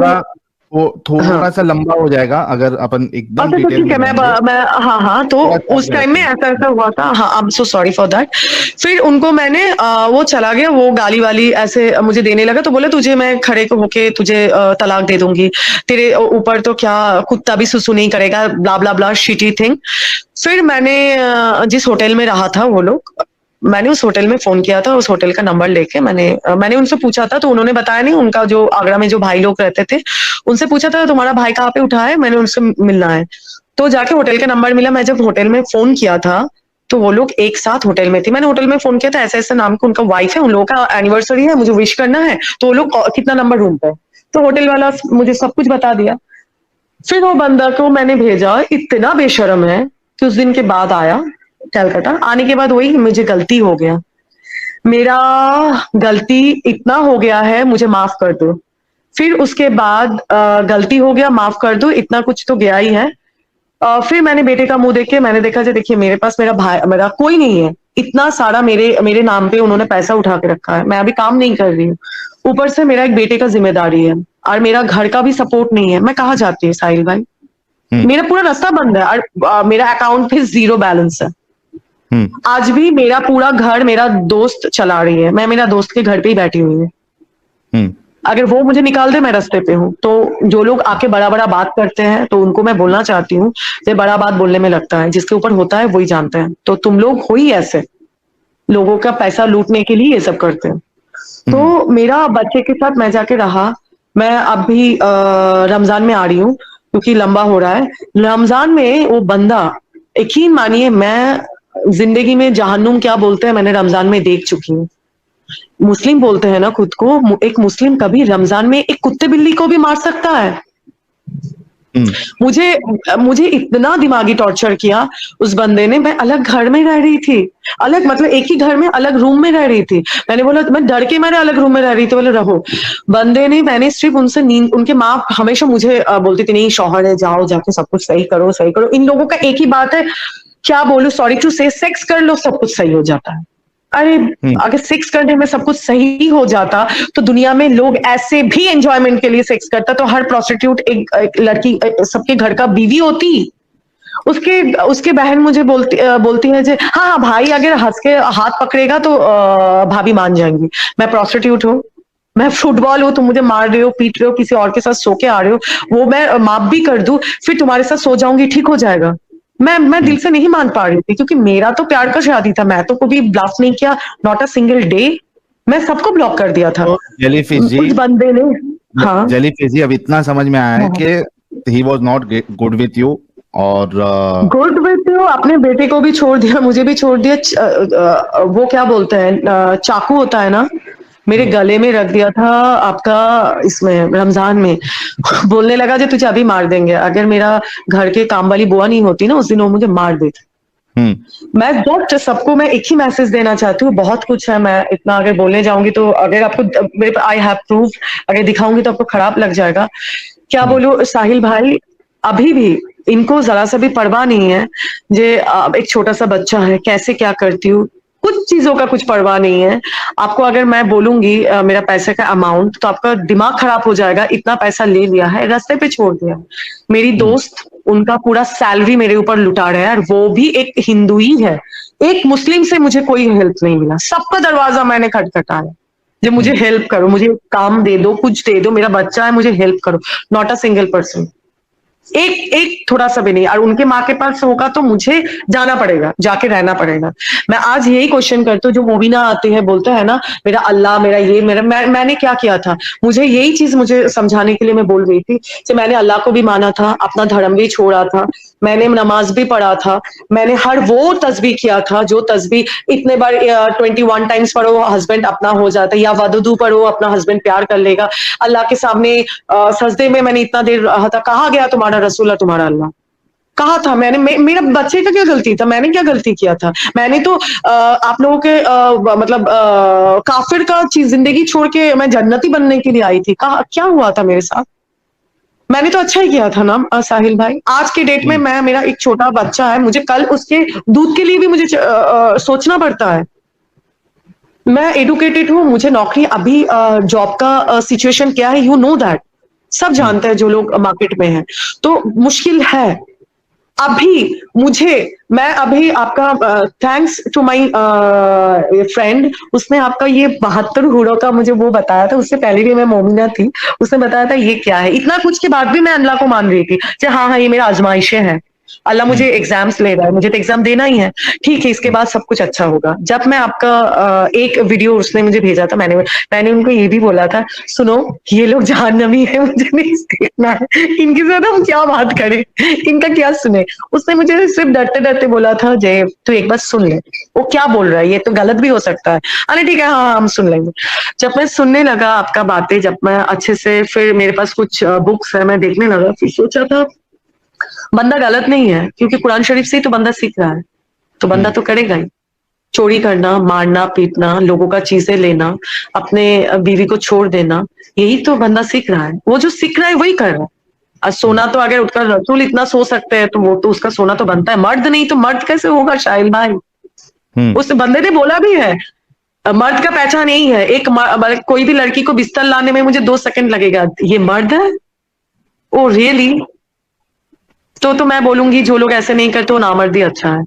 वो थोड़ा सा लंबा हो जाएगा अगर अपन एकदम अच्छा तो डिटेल ठीक है, मैं हाँ तो उस टाइम में ऐसा हुआ था। हाँ, I am so sorry for that. फिर उनको मैंने वो चला गया, वो गाली वाली ऐसे मुझे देने लगा, तो बोले तुझे मैं खड़े होके तुझे तलाक दे दूंगी, तेरे ऊपर तो क्या कुत्ता भी सुसु नहीं करेगा, ब्ला ब्ला ब्ला शिटी थिंग। फिर मैंने जिस होटल में रहा था वो लोग, मैंने उस होटल में फोन किया था, उस होटल का नंबर लेके मैंने उनसे पूछा था, तो उन्होंने बताया नहीं, उनका जो आगरा में जो भाई लोग रहते थे उनसे पूछा था तुम्हारा भाई कहाँ पे उठा है, मैंने उनसे मिलना है। तो जाके होटल का नंबर मिला। मैं जब होटल में फोन किया था तो वो लोग एक साथ होटल में थे। मैंने होटल में फोन किया था, ऐसे ऐसे नाम का उनका वाइफ है, उन लोगों का एनिवर्सरी है, मुझे विश करना है, तो वो लोग कितना नंबर रूम पे है, तो होटल वाला मुझे सब कुछ बता दिया। फिर वो बंदा को मैंने भेजा, इतना बेशर्म है कि उस दिन के बाद आया कलकत्ता। आने के बाद वही मुझे गलती हो गया, मेरा गलती इतना हो गया है, मुझे माफ कर दो। फिर उसके बाद गलती हो गया, माफ कर दो, इतना कुछ तो गया ही है। फिर मैंने बेटे का मुंह देख के मैंने देखा जी देखिए मेरे पास मेरा कोई नहीं है, इतना सारा मेरे नाम पे उन्होंने पैसा उठा के रखा है, मैं अभी काम नहीं कर रही हूँ, ऊपर से मेरा एक बेटे का जिम्मेदारी है और मेरा घर का भी सपोर्ट नहीं है। मैं कहाँ जाती हूँ साहिल भाई, मेरा पूरा रास्ता बंद है और मेरा अकाउंट पे 0 बैलेंस है। आज भी मेरा पूरा घर मेरा दोस्त चला रही है, मैं मेरा दोस्त के घर पे ही बैठी हुई हूँ। अगर वो मुझे निकाल दे मैं रास्ते पे हूँ। तो जो लोग आके बड़ा बड़ा बात करते हैं तो उनको मैं बोलना चाहती हूँ, ये बड़ा बात बोलने में लगता है, जिसके ऊपर होता है वही जानते हैं। तो तुम लोग हो ही ऐसे, लोगों का पैसा लूटने के लिए ये सब करते हैं। तो मेरा बच्चे के साथ मैं जाके रहा। मैं अब भी रमजान में आ रही हूँ क्योंकि लंबा हो रहा है। रमजान में वो बंदा, यकीन मानिए मैं जिंदगी में जहन्नुम क्या बोलते हैं मैंने रमजान में देख चुकी हूँ। मुस्लिम बोलते हैं ना खुद को, एक मुस्लिम कभी रमजान में एक कुत्ते बिल्ली को भी मार सकता है। मुझे इतना दिमागी टॉर्चर किया उस बंदे ने। मैं अलग घर में रह रही थी, अलग मतलब एक ही घर में अलग रूम में रह रही थी। मैंने बोला मैं डर के मेरे अलग रूम में रह रही थी, बोले रहो। बंदे ने, मैंने सिर्फ उनसे नींद, उनके माँ हमेशा मुझे बोलती थी नहीं शौहर है, जाओ जाके सब कुछ सही करो सही करो। इन लोगों का एक ही बात है, क्या बोलूं, सॉरी टू से, सेक्स कर लो सब कुछ सही हो जाता है। अरे अगर सेक्स करने में सब कुछ सही हो जाता तो दुनिया में लोग ऐसे भी एंजॉयमेंट के लिए सेक्स करता, तो हर प्रोस्टिट्यूट एक लड़की सबके घर का बीवी होती। उसके बहन मुझे बोलती है जी हाँ भाई अगर हंस के हाथ पकड़ेगा तो भाभी मान जाएंगी। मैं प्रोस्टिट्यूट हूँ, मैं फुटबॉल हूँ, तुम मुझे मार रहे हो, पीट रहे हो, किसी और के साथ सो के आ रहे हो, वो मैं माफ भी कर दूं, फिर तुम्हारे साथ सो जाऊंगी, ठीक हो जाएगा। मैं दिल से नहीं मान पा रही थी क्योंकि मेरा तो प्यार का शादी था, मैं तो कभी ब्लफ नहीं किया, नॉट अ सिंगल डे। मैं सबको ब्लॉक कर दिया था। जेलीफिश जी, उस बंदे ने, हाँ जेलीफिश जी, अब इतना समझ में आया है कि he was not good with you और गुड विथ यू। अपने बेटे को भी छोड़ दिया, मुझे भी छोड़ दिया। वो क्या बोलते हैं, चाकू होता है ना, मेरे गले में रख दिया था आपका इसमें रमजान में। बोलने लगा जो तुझे अभी मार देंगे, अगर मेरा घर के काम वाली बुआ नहीं होती ना उस दिन वो मुझे मार देती। मैं जस्ट सबको मैं एक ही मैसेज देना चाहती हूँ, बहुत कुछ है, मैं इतना अगर बोलने जाऊंगी तो अगर आपको मेरे आई हैव प्रूफ अगर दिखाऊंगी तो आपको खराब लग जाएगा। क्या बोलूं साहिल भाई, अभी भी इनको जरा सा भी परवाह नहीं है। जे एक छोटा सा बच्चा है, कैसे क्या करती हूँ, कुछ चीजों का कुछ परवाह नहीं है आपको। अगर मैं बोलूंगी मेरा पैसे का अमाउंट तो आपका दिमाग खराब हो जाएगा। इतना पैसा ले लिया है, रास्ते पे छोड़ दिया। मेरी दोस्त, उनका पूरा सैलरी मेरे ऊपर लुटा रहा है और वो भी एक हिंदू ही है। एक मुस्लिम से मुझे कोई हेल्प नहीं मिला। सबका दरवाजा मैंने खटखटाया, जो मुझे हेल्प करो, मुझे काम दे दो, कुछ दे दो, मेरा बच्चा है, मुझे हेल्प करो। नॉट अ सिंगल पर्सन, एक थोड़ा सा भी नहीं। और उनके माँ के पास होगा तो मुझे जाना पड़ेगा, जाके रहना पड़ेगा। मैं आज यही क्वेश्चन करती हूँ, जो मोबिना आते हैं बोलते हैं ना मेरा अल्लाह, मेरा ये, मैंने क्या किया था। मुझे यही चीज मुझे समझाने के लिए मैं बोल रही थी कि मैंने अल्लाह को भी माना था, अपना धर्म भी छोड़ा था, मैंने नमाज भी पढ़ा था, मैंने हर वो तस्बीह किया था जो तस्बीह इतने बार 21 टाइम्स पढ़ो हस्बैंड अपना हो जाता है, या वदुदू पढ़ो अपना हस्बैंड प्यार कर लेगा। अल्लाह के सामने सजदे में मैंने इतना देर रहा था। कहाँ गया तुम्हारा रसूल और तुम्हारा अल्लाह, कहा था मैंने? मेरा बच्चे का क्या गलती था? मैंने क्या गलती किया था? मैंने तो आप लोगों के मतलब काफिर का चीज जिंदगी छोड़ के मैं जन्नती बनने के लिए आई थी। क्या हुआ था मेरे साथ? मैंने तो अच्छा ही किया था ना साहिल भाई। आज के डेट में मेरा एक छोटा बच्चा है, मुझे कल उसके दूध के लिए भी मुझे सोचना पड़ता है। मैं एडुकेटेड हूँ, मुझे नौकरी, अभी जॉब का सिचुएशन क्या है, यू नो दैट। सब जानते हैं जो लोग मार्केट में हैं, तो मुश्किल है अभी मुझे। मैं अभी आपका थैंक्स टू माय फ्रेंड, उसने आपका ये 72 हूरों का मुझे वो बताया था। उससे पहले भी मैं मोमिना थी, उसने बताया था ये क्या है। इतना कुछ के बाद भी मैं अल्लाह को मान रही थी कि हाँ हाँ ये मेरा आजमाइशें हैं, अल्लाह मुझे एग्जाम्स ले रहा है, मुझे तो एग्जाम देना ही है, ठीक है इसके बाद सब कुछ अच्छा होगा। जब मैं आपका एक वीडियो उसने मुझे भेजा था, मैंने उनको ये भी बोला था, सुनो ये लोग जहन्नमी है, मुझे नहीं देखना है इनके साथ, हम क्या बात करें, इनका क्या सुने। उसने मुझे सिर्फ डरते डरते बोला था, जय तू एक बार सुन ले वो क्या बोल रहा है, ये तो गलत भी हो सकता है। अरे ठीक है हाँ हम सुन लेंगे। जब मैं सुनने लगा आपका बातें, जब मैं अच्छे से, फिर मेरे पास कुछ बुक्स है, मैं देखने लगा, फिर सोचा था बंदा गलत नहीं है, क्योंकि कुरान शरीफ से ही तो बंदा सीख रहा है, तो बंदा तो करेगा ही। चोरी करना, मारना पीटना, लोगों का चीजें लेना, अपने बीवी को छोड़ देना, यही तो बंदा सीख रहा है। वो जो सीख रहा है वही कर रहा है। और सोना तो अगर उसका रसूल इतना सो सकते हैं तो वो तो उसका सोना तो बनता है, मर्द नहीं तो मर्द कैसे होगा शाहिल भाई। उस बंदे ने बोला भी है मर्द का पहचान यही है, कोई भी लड़की को बिस्तर लाने में मुझे 2 सेकंड लगेगा, ये मर्द है। Oh really? तो मैं बोलूंगी जो लोग ऐसे नहीं करते वो नामर्दी अच्छा है।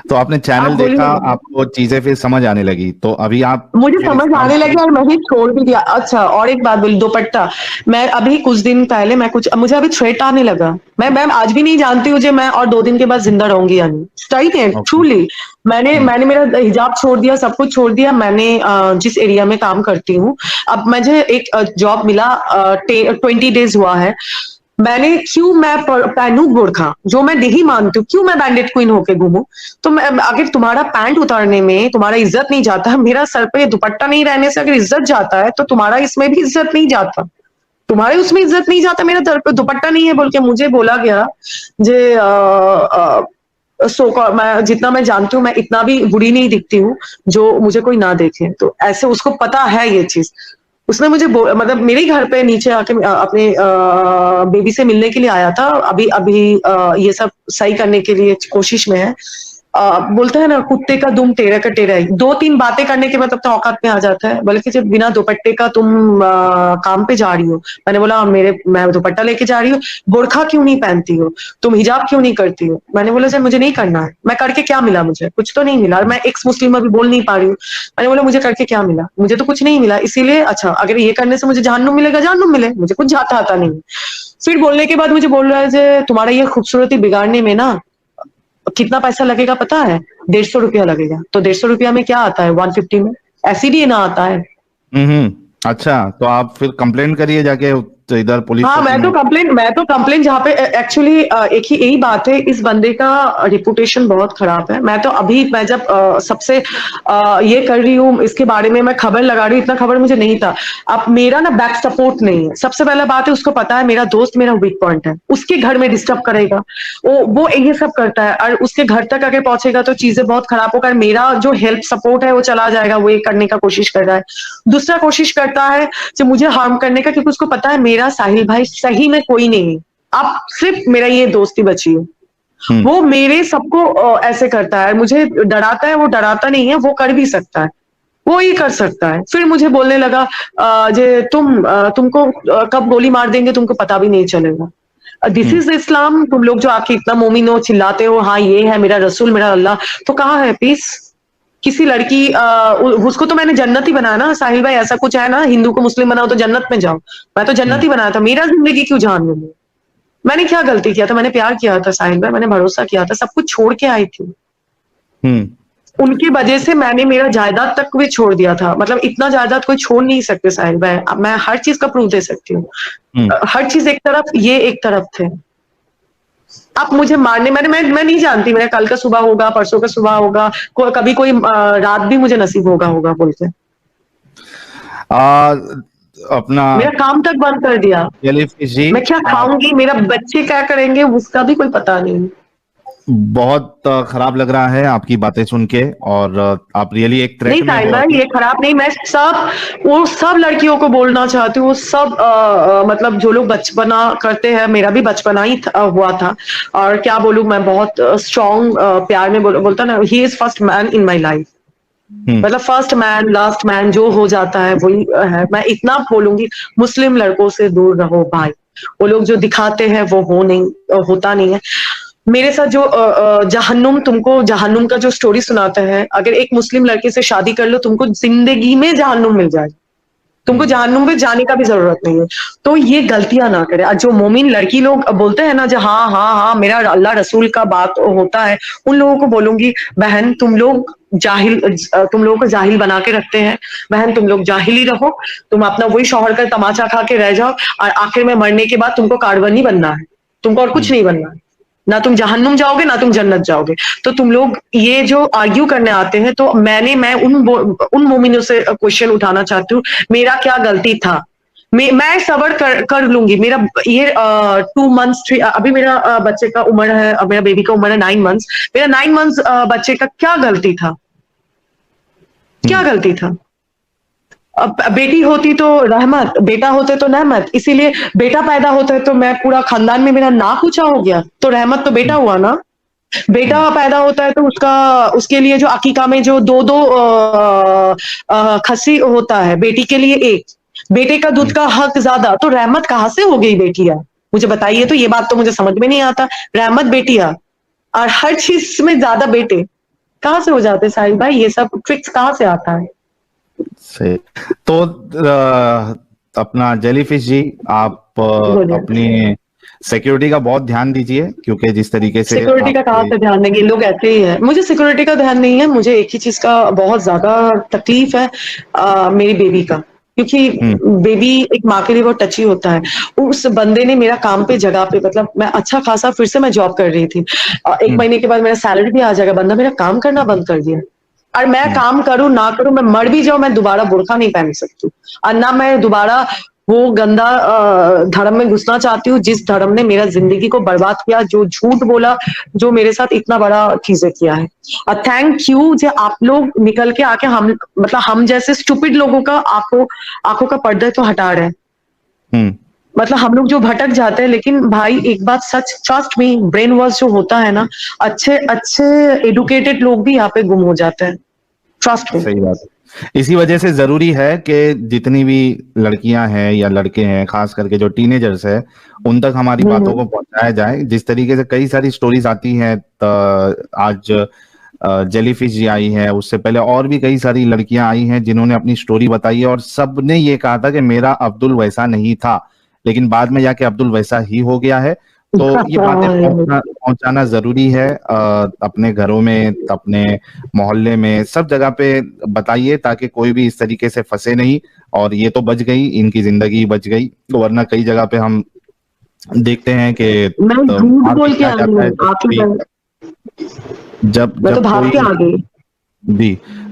तो आपने चैनल देखा, आपको चीजें फिर समझ आने लगी, तो अभी आप मुझे समझ आने लगी और मैं भी छोड़ भी दिया। अच्छा और एक बात बोली, दुपट्टा, मैं अभी कुछ दिन पहले मुझे अभी थ्रेट आने लगा। मैं आज भी नहीं जानती हूँ मैं और 2 दिन के बाद जिंदा रहूंगी या नहीं। स्ट्राइक है ट्रूली। मैंने मेरा हिजाब छोड़ दिया, सब कुछ छोड़ दिया। मैंने जिस एरिया में काम करती हूँ, अब मुझे एक जॉब मिला, 20 डेज हुआ है। मैंने क्यों मैं पहनू बुर्खा, जो मैं नहीं मानती हूँ, क्यों मैं बैंडेड क्वीन होके घूमूं। तो अगर तुम्हारा पैंट उतारने में तुम्हारा इज्जत नहीं जाता, मेरा सर पे दुपट्टा नहीं रहने से अगर इज्जत जाता है, तो तुम्हारा इसमें भी इज्जत नहीं जाता, तुम्हारे उसमें इज्जत नहीं जाता। मेरा सर पे दुपट्टा नहीं है बोल के मुझे बोला गया जे मैं जितना मैं जानती हूँ, मैं इतना भी बुरी नहीं दिखती हूँ जो मुझे कोई ना देखे। तो ऐसे उसको पता है ये चीज। उसने मुझे मतलब मेरे घर पे नीचे आके अपने बेबी से मिलने के लिए आया था, अभी ये सब सही करने के लिए कोशिश में है। बोलते हैं ना कुत्ते का दुम टेढ़ा का टेढ़ा ही। 2-3 बातें करने के बाद तब तो औकात में आ जाता है, बल्कि जब बिना दुपट्टे का तुम काम पे जा रही हो। मैंने बोला मैं दुपट्टा लेके जा रही हूँ, बुर्खा क्यों नहीं पहनती हो, तुम हिजाब क्यों नहीं करती हो। मैंने बोला सर मुझे नहीं करना है। मैं करके क्या मिला, मुझे कुछ तो नहीं मिला। मैं एक्स मुस्लिम अभी बोल नहीं पा रही हूँ। मैंने बोला मुझे करके क्या मिला, मुझे तो कुछ नहीं मिला। इसीलिए अच्छा अगर ये करने से मुझे जहन्नुम मिलेगा, जहन्नुम मिले, मुझे कुछ जाता आता नहीं। फिर बोलने के बाद मुझे बोल रहा है तुम्हारा ये खूबसूरती बिगाड़ने में ना कितना पैसा लगेगा पता है, 150 रुपया लगेगा। तो 150 रुपया में क्या आता है 150 में, एसिडी ना आता है। अच्छा तो आप फिर कंप्लेंट करिए जाके तो इधर पुलिस। हाँ मैं तो कंप्लेंट जहाँ पे एक्चुअली एक ही यही बात है, इस बंदे का रिपुटेशन बहुत खराब है। मैं तो अभी मैं जब सबसे ये कर रही हूँ इसके बारे में, मैं खबर लगा रही हूँ, इतना खबर मुझे नहीं था। अब मेरा ना बैक सपोर्ट नहीं है। सबसे पहला बात है, उसको पता है मेरा दोस्त मेरा वीक पॉइंट है, उसके घर में डिस्टर्ब करेगा, वो ये सब करता है, और उसके घर तक अगर पहुंचेगा तो चीजें बहुत खराब होकर मेरा जो हेल्प सपोर्ट है वो चला जाएगा। वो ये करने का कोशिश कर रहा है। दूसरा कोशिश करता है जो मुझे हार्म करने का, क्योंकि उसको पता है मेरा साहिल भाई सही में कोई नहीं है, अब सिर्फ मेरा ये दोस्ती बची है। वो मेरे सबको ऐसे करता है, मुझे डराता है। वो डराता नहीं है, वो कर भी सकता है, वो ही कर सकता है। फिर मुझे बोलने लगा जे तुमको कब गोली मार देंगे तुमको पता भी नहीं चलेगा। दिस इज इस्लाम। तुम लोग जो आके इतना मोमिन हो, चिल्लाते हो हाँ ये है मेरा रसूल मेरा अल्लाह, तो कहाँ है पीस। किसी लड़की उसको तो मैंने जन्नत ही बनाया ना साहिल भाई। ऐसा कुछ है ना, हिंदू को मुस्लिम बनाओ तो जन्नत में जाओ, मैं तो जन्नत ही बनाया था। मेरा जिंदगी क्यों जान लूंगी, मैंने क्या गलती किया था, मैंने प्यार किया था साहिल भाई, मैंने भरोसा किया था, सब कुछ छोड़ के आई थी। उनकी वजह से मैंने मेरा जायदाद तक भी छोड़ दिया था। मतलब इतना जायदाद कोई छोड़ नहीं सकते साहिल भाई। अब मैं हर चीज का प्रूफ दे सकती हूँ। हर चीज एक तरफ, ये एक तरफ थे। आप मुझे मारने, मैं नहीं जानती मेरा कल का सुबह होगा, परसों का सुबह होगा, कभी कोई रात भी मुझे नसीब होगा बोलते। अपना मेरा काम तक बंद कर दिया। मैं क्या खाऊंगी, मेरा बच्चे क्या करेंगे, उसका भी कोई पता नहीं। बहुत खराब लग रहा है आपकी बातें सुन के, और आप रियली एक थ्रेट नहीं साहिल भाई ये खराब नहीं। मैं वो सब लड़कियों को बोलना चाहती हूँ, वो सब मतलब जो लोग बचपना करते हैं, मेरा भी बचपना ही हुआ था। और क्या बोलूं, मैं बहुत स्ट्रॉन्ग प्यार में बोलता ना, he is first man in my life. मतलब फर्स्ट मैन लास्ट मैन जो हो जाता है वही है। मैं इतना बोलूंगी, मुस्लिम लड़कों से दूर रहो भाई। वो लोग जो दिखाते हैं वो होता नहीं है। मेरे साथ जो जहन्नुम, तुमको जहन्नुम का जो स्टोरी सुनाता है, अगर एक मुस्लिम लड़के से शादी कर लो तुमको जिंदगी में जहन्नुम मिल जाए, तुमको जहन्नुम में जाने का भी जरूरत नहीं है। तो ये गलतियां ना करे। जो मोमिन लड़की लोग बोलते हैं ना, जो हाँ हाँ हाँ मेरा अल्लाह रसूल का बात होता है, उन लोगों को बोलूंगी बहन तुम लोग तुम लोगों को जाहिल बना के रखते हैं। बहन तुम लोग जाहिल ही रहो, तुम अपना वही शौहर का तमाचा खा के रह जाओ, और आखिर में मरने के बाद तुमको कारवनी बनना है, तुमको और कुछ नहीं बनना है। ना तुम जहन्नुम जाओगे ना तुम जन्नत जाओगे। तो तुम लोग ये जो आर्ग्यू करने आते हैं, तो मैं उन मोमिनों से क्वेश्चन उठाना चाहती हूँ, मेरा क्या गलती था? मैं सबर कर लूंगी। मेरा ये 2 मंथ्स अभी मेरा बच्चे का उम्र है, अब मेरा बेबी का उम्र है 9 मंथ्स। मेरा 9 मंथ्स बच्चे का क्या गलती था? क्या गलती था? अब बेटी होती तो रहमत, बेटा होते तो रहमत। इसीलिए बेटा पैदा होता है तो मैं पूरा खानदान में मेरा नाक ऊंचा हो गया, तो रहमत तो बेटा हुआ ना। बेटा पैदा होता है तो उसके लिए जो अकीका में जो 2 खस्सी होता है, बेटी के लिए 1, बेटे का दूध का हक ज्यादा, तो रहमत कहाँ से हो गई बेटिया? मुझे बताइए तो, ये बात तो मुझे समझ में नहीं आता। रहमत बेटिया और हर चीज में ज्यादा बेटे कहाँ से हो जाते साहिल भाई? ये सब ट्रिक्स कहाँ से आता है? सही। तो अपना जेलीफिश जी, आप अपनी सिक्योरिटी का बहुत ध्यान दीजिए, क्योंकि जिस तरीके से सिक्योरिटी का कहाँ से ध्यान देंगे, लोग ऐसे ही है। मुझे सिक्योरिटी का ध्यान नहीं है, मुझे एक ही चीज का बहुत ज्यादा तकलीफ है, मेरी बेबी का। क्योंकि बेबी एक माँ के लिए बहुत टची होता है। उस बंदे ने मेरा काम पे जगह पे, मतलब मैं अच्छा खासा फिर से मैं जॉब कर रही थी, 1 महीने के बाद मेरा सैलरी भी आ जाएगा, बंदा मेरा काम करना बंद कर दिया। और मैं काम करूं ना करूं, मैं मर भी जाऊं, मैं दोबारा बुर्का नहीं पहन सकती, और ना मैं दोबारा वो गंदा धर्म में घुसना चाहती हूँ जिस धर्म ने मेरा जिंदगी को बर्बाद किया, जो झूठ बोला, जो मेरे साथ इतना बड़ा चीजें किया है। और थैंक यू जो आप लोग निकल के आके हम जैसे स्टूपिड लोगों का आंखों का पर्दा तो हटा रहे हैं। मतलब हम लोग जो भटक जाते हैं, लेकिन भाई एक बात सच, ट्रस्ट मी, ब्रेन वॉश जो होता है ना, अच्छे एडुकेटेड लोग भी यहाँ पे गुम हो जाते हैं, ट्रस्ट मी। सही बात है। इसी वजह से जरूरी है कि जितनी भी लड़कियां हैं या लड़के हैं, खास करके जो टीनेजर्स है, उन तक हमारी बातों को पहुंचाया जाए। जिस तरीके से कई सारी स्टोरीज आती हैं, आज जेलीफिश जी आई है, उससे पहले और भी कई सारी लड़कियां आई हैं जिन्होंने अपनी स्टोरी बताई है, और सबने ये कहा था कि मेरा अब्दुल वैसा नहीं था, लेकिन बाद में जाके अब्दुल वैसा ही हो गया है। तो ये बातें पहुंचाना जरूरी है, अपने घरों में, अपने मोहल्ले में, सब जगह पे बताइए, ताकि कोई भी इस तरीके से फंसे नहीं। और ये तो बच गई, इनकी जिंदगी बच गई, वरना कई जगह पे हम देखते हैं कि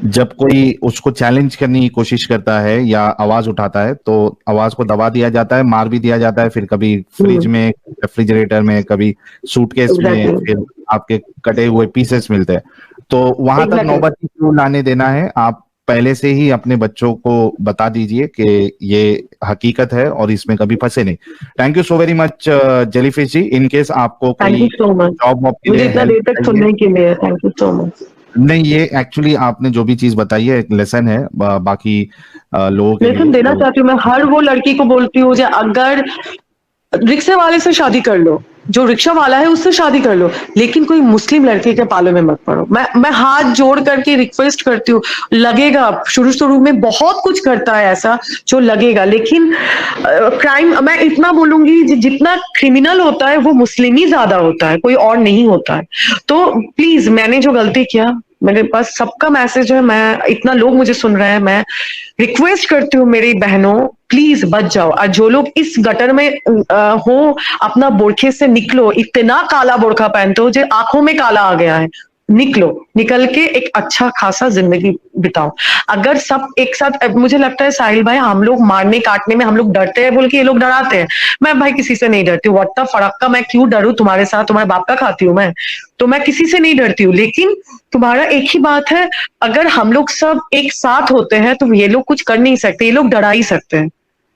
जब कोई उसको चैलेंज करने की कोशिश करता है या आवाज उठाता है, तो आवाज को दबा दिया जाता है, मार भी दिया जाता है, फिर कभी फ्रिज में, रेफ्रिजरेटर में, कभी सूटकेस में, फिर आपके कटे हुए पीसेस मिलते हैं। तो वहां तक नौबत क्यों लाने देना है? आप पहले से ही अपने बच्चों को बता दीजिए कि ये हकीकत है और इसमें कभी फंसे नहीं। Thank you so very much jellyfish ji. In case आपको कोई जॉब नहीं, ये एक्चुअली आपने जो भी चीज बताई है एक लेसन है, बाकी लोगों के लेसन देना चाहती हूँ मैं। हर वो लड़की को बोलती हूँ, अगर रिक्शे वाले से शादी कर लो, जो रिक्शा वाला है उससे शादी कर लो, लेकिन कोई मुस्लिम लड़के के पालों में मत पड़ो। मैं हाथ जोड़ करके रिक्वेस्ट करती हूँ। लगेगा शुरू में बहुत कुछ करता है ऐसा जो लगेगा, लेकिन क्राइम, मैं इतना बोलूंगी, जितना क्रिमिनल होता है वो मुस्लिम ही ज्यादा होता है, कोई और नहीं होता है। तो प्लीज, मैंने जो गलती किया, मेरे पास सबका मैसेज है, मैं इतना लोग मुझे सुन रहे हैं, मैं रिक्वेस्ट करती हूँ मेरी बहनों, प्लीज बच जाओ। और जो लोग इस गटर में हो, अपना बोरखे से निकलो। इतना काला बोरखा पहनते हो जो आंखों में काला आ गया है, निकलो, निकल के एक अच्छा खासा जिंदगी बिताओ। अगर सब एक साथ, मुझे लगता है साहिल भाई, हम लोग मारने काटने में हम लोग डरते हैं बोल के ये लोग डराते हैं। मैं भाई किसी से नहीं डरती हूँ, व्हाट द फरक का मैं क्यों डरूं? तुम्हारे साथ तुम्हारे बाप का खाती हूँ मैं, तो मैं किसी से नहीं डरती हूँ। लेकिन तुम्हारा एक ही बात है, अगर हम लोग सब एक साथ होते हैं तो ये लोग कुछ कर नहीं सकते, ये लोग डरा ही सकते हैं।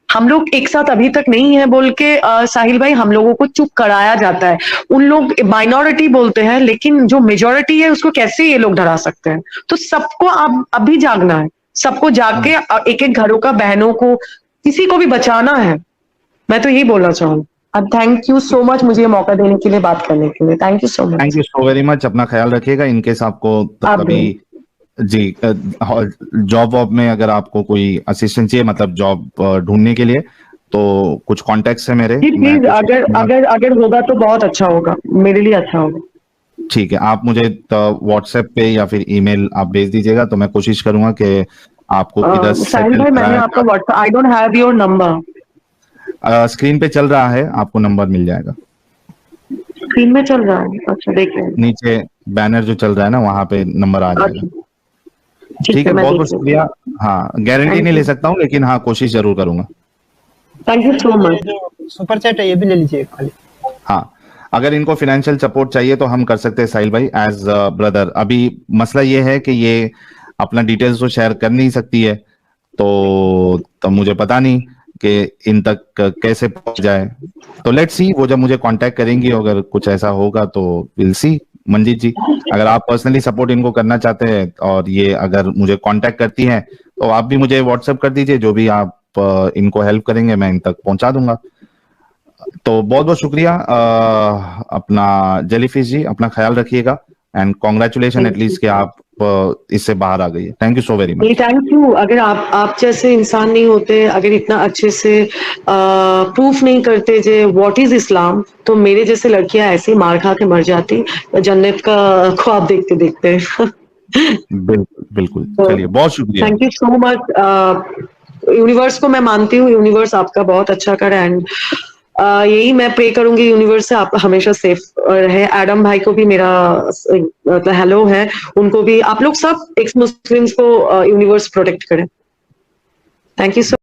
हम लोग एक साथ अभी तक नहीं है बोल के साहिल भाई हम लोगों को चुप कराया जाता है। उन लोग माइनॉरिटी बोलते हैं, लेकिन जो मेजोरिटी है उसको कैसे ये लोग डरा सकते हैं? तो सबको अब अभी जागना है, सबको जाग के एक एक घरों का, बहनों को, किसी को भी बचाना है। मैं तो यही बोलना चाहूँ। अब थैंक यू सो मच मुझे ये मौका देने के लिए, बात करने के लिए। Thank you so much. Thank you so very much. अपना ख्याल रखिएगा। इनकेस आपको आप कभी जी जॉब वॉब में अगर आपको कोई असिस्टेंस चाहिए, मतलब जॉब ढूंढने के लिए, तो कुछ कॉन्टेक्ट्स है मेरे। जी प्लीज, अगर होगा तो बहुत अच्छा होगा, मेरे लिए अच्छा होगा। ठीक है, आप मुझे व्हाट्सएप पे या फिर ईमेल आप भेज दीजिएगा, तो मैं कोशिश करूंगा कि आपको किधर साहिल भाई मैंने आपका WhatsApp, I don't have your number. Screen पे चल रहा है, आपको नंबर मिल जाएगा। स्क्रीन में चल रहा है? अच्छा, देख रहे हैं। नीचे बैनर जो चल रहा है ना, वहां पे नंबर आ जाएगा। ठीक है, बहुत बहुत शुक्रिया। हाँ, गारंटी नहीं ले सकता हूँ, लेकिन हाँ कोशिश जरूर करूंगा। Thank you so much. Super chat है, ये भी ले लीजिए खाली। हाँ, अगर इनको फाइनेंशियल सपोर्ट चाहिए तो हम कर सकते हैं साहिल भाई, एज ब्रदर। अभी मसला ये है कि ये अपना डिटेल्स तो शेयर कर नहीं सकती है, तो मुझे पता नहीं कि इन तक कैसे पहुंच जाए। तो लेट्स सी, वो जब मुझे कांटेक्ट करेंगी, अगर कुछ ऐसा होगा तो विल सी। मंजीत जी, अगर आप पर्सनली सपोर्ट इनको करना चाहते हैं और ये अगर मुझे कांटेक्ट करती हैं, तो आप भी मुझे व्हाट्सएप कर दीजिए, जो भी आप इनको हेल्प करेंगे मैं इन तक पहुंचा दूंगा। तो बहुत बहुत शुक्रिया। अपना जेलीफिश जी, अपना ख्याल रखिएगा, एंड कॉन्ग्रेचुलेशन एटलीस्ट कि आप इससे बाहर आ गई है। Thank you so very much. Thank you. अगर आप जैसे इंसान नहीं होते, अगर इतना अच्छे से प्रूफ नहीं करते जे व्हाट इज इस्लाम, तो मेरे जैसे लड़कियां ऐसी मार खा के मर जाती जन्नत का ख्वाब देखते देखते। बिल्कुल बिल्कुल, चलिए बहुत शुक्रिया। Thank you so much. Universe को मैं मानती हूँ, यूनिवर्स आपका बहुत अच्छा करे, एंड यही मैं प्रे करूंगी यूनिवर्स से आप हमेशा सेफ रहे। एडम भाई को भी मेरा हेलो है, उनको भी, आप लोग सब एक्स मुस्लिम्स को यूनिवर्स प्रोटेक्ट करें। Thank you so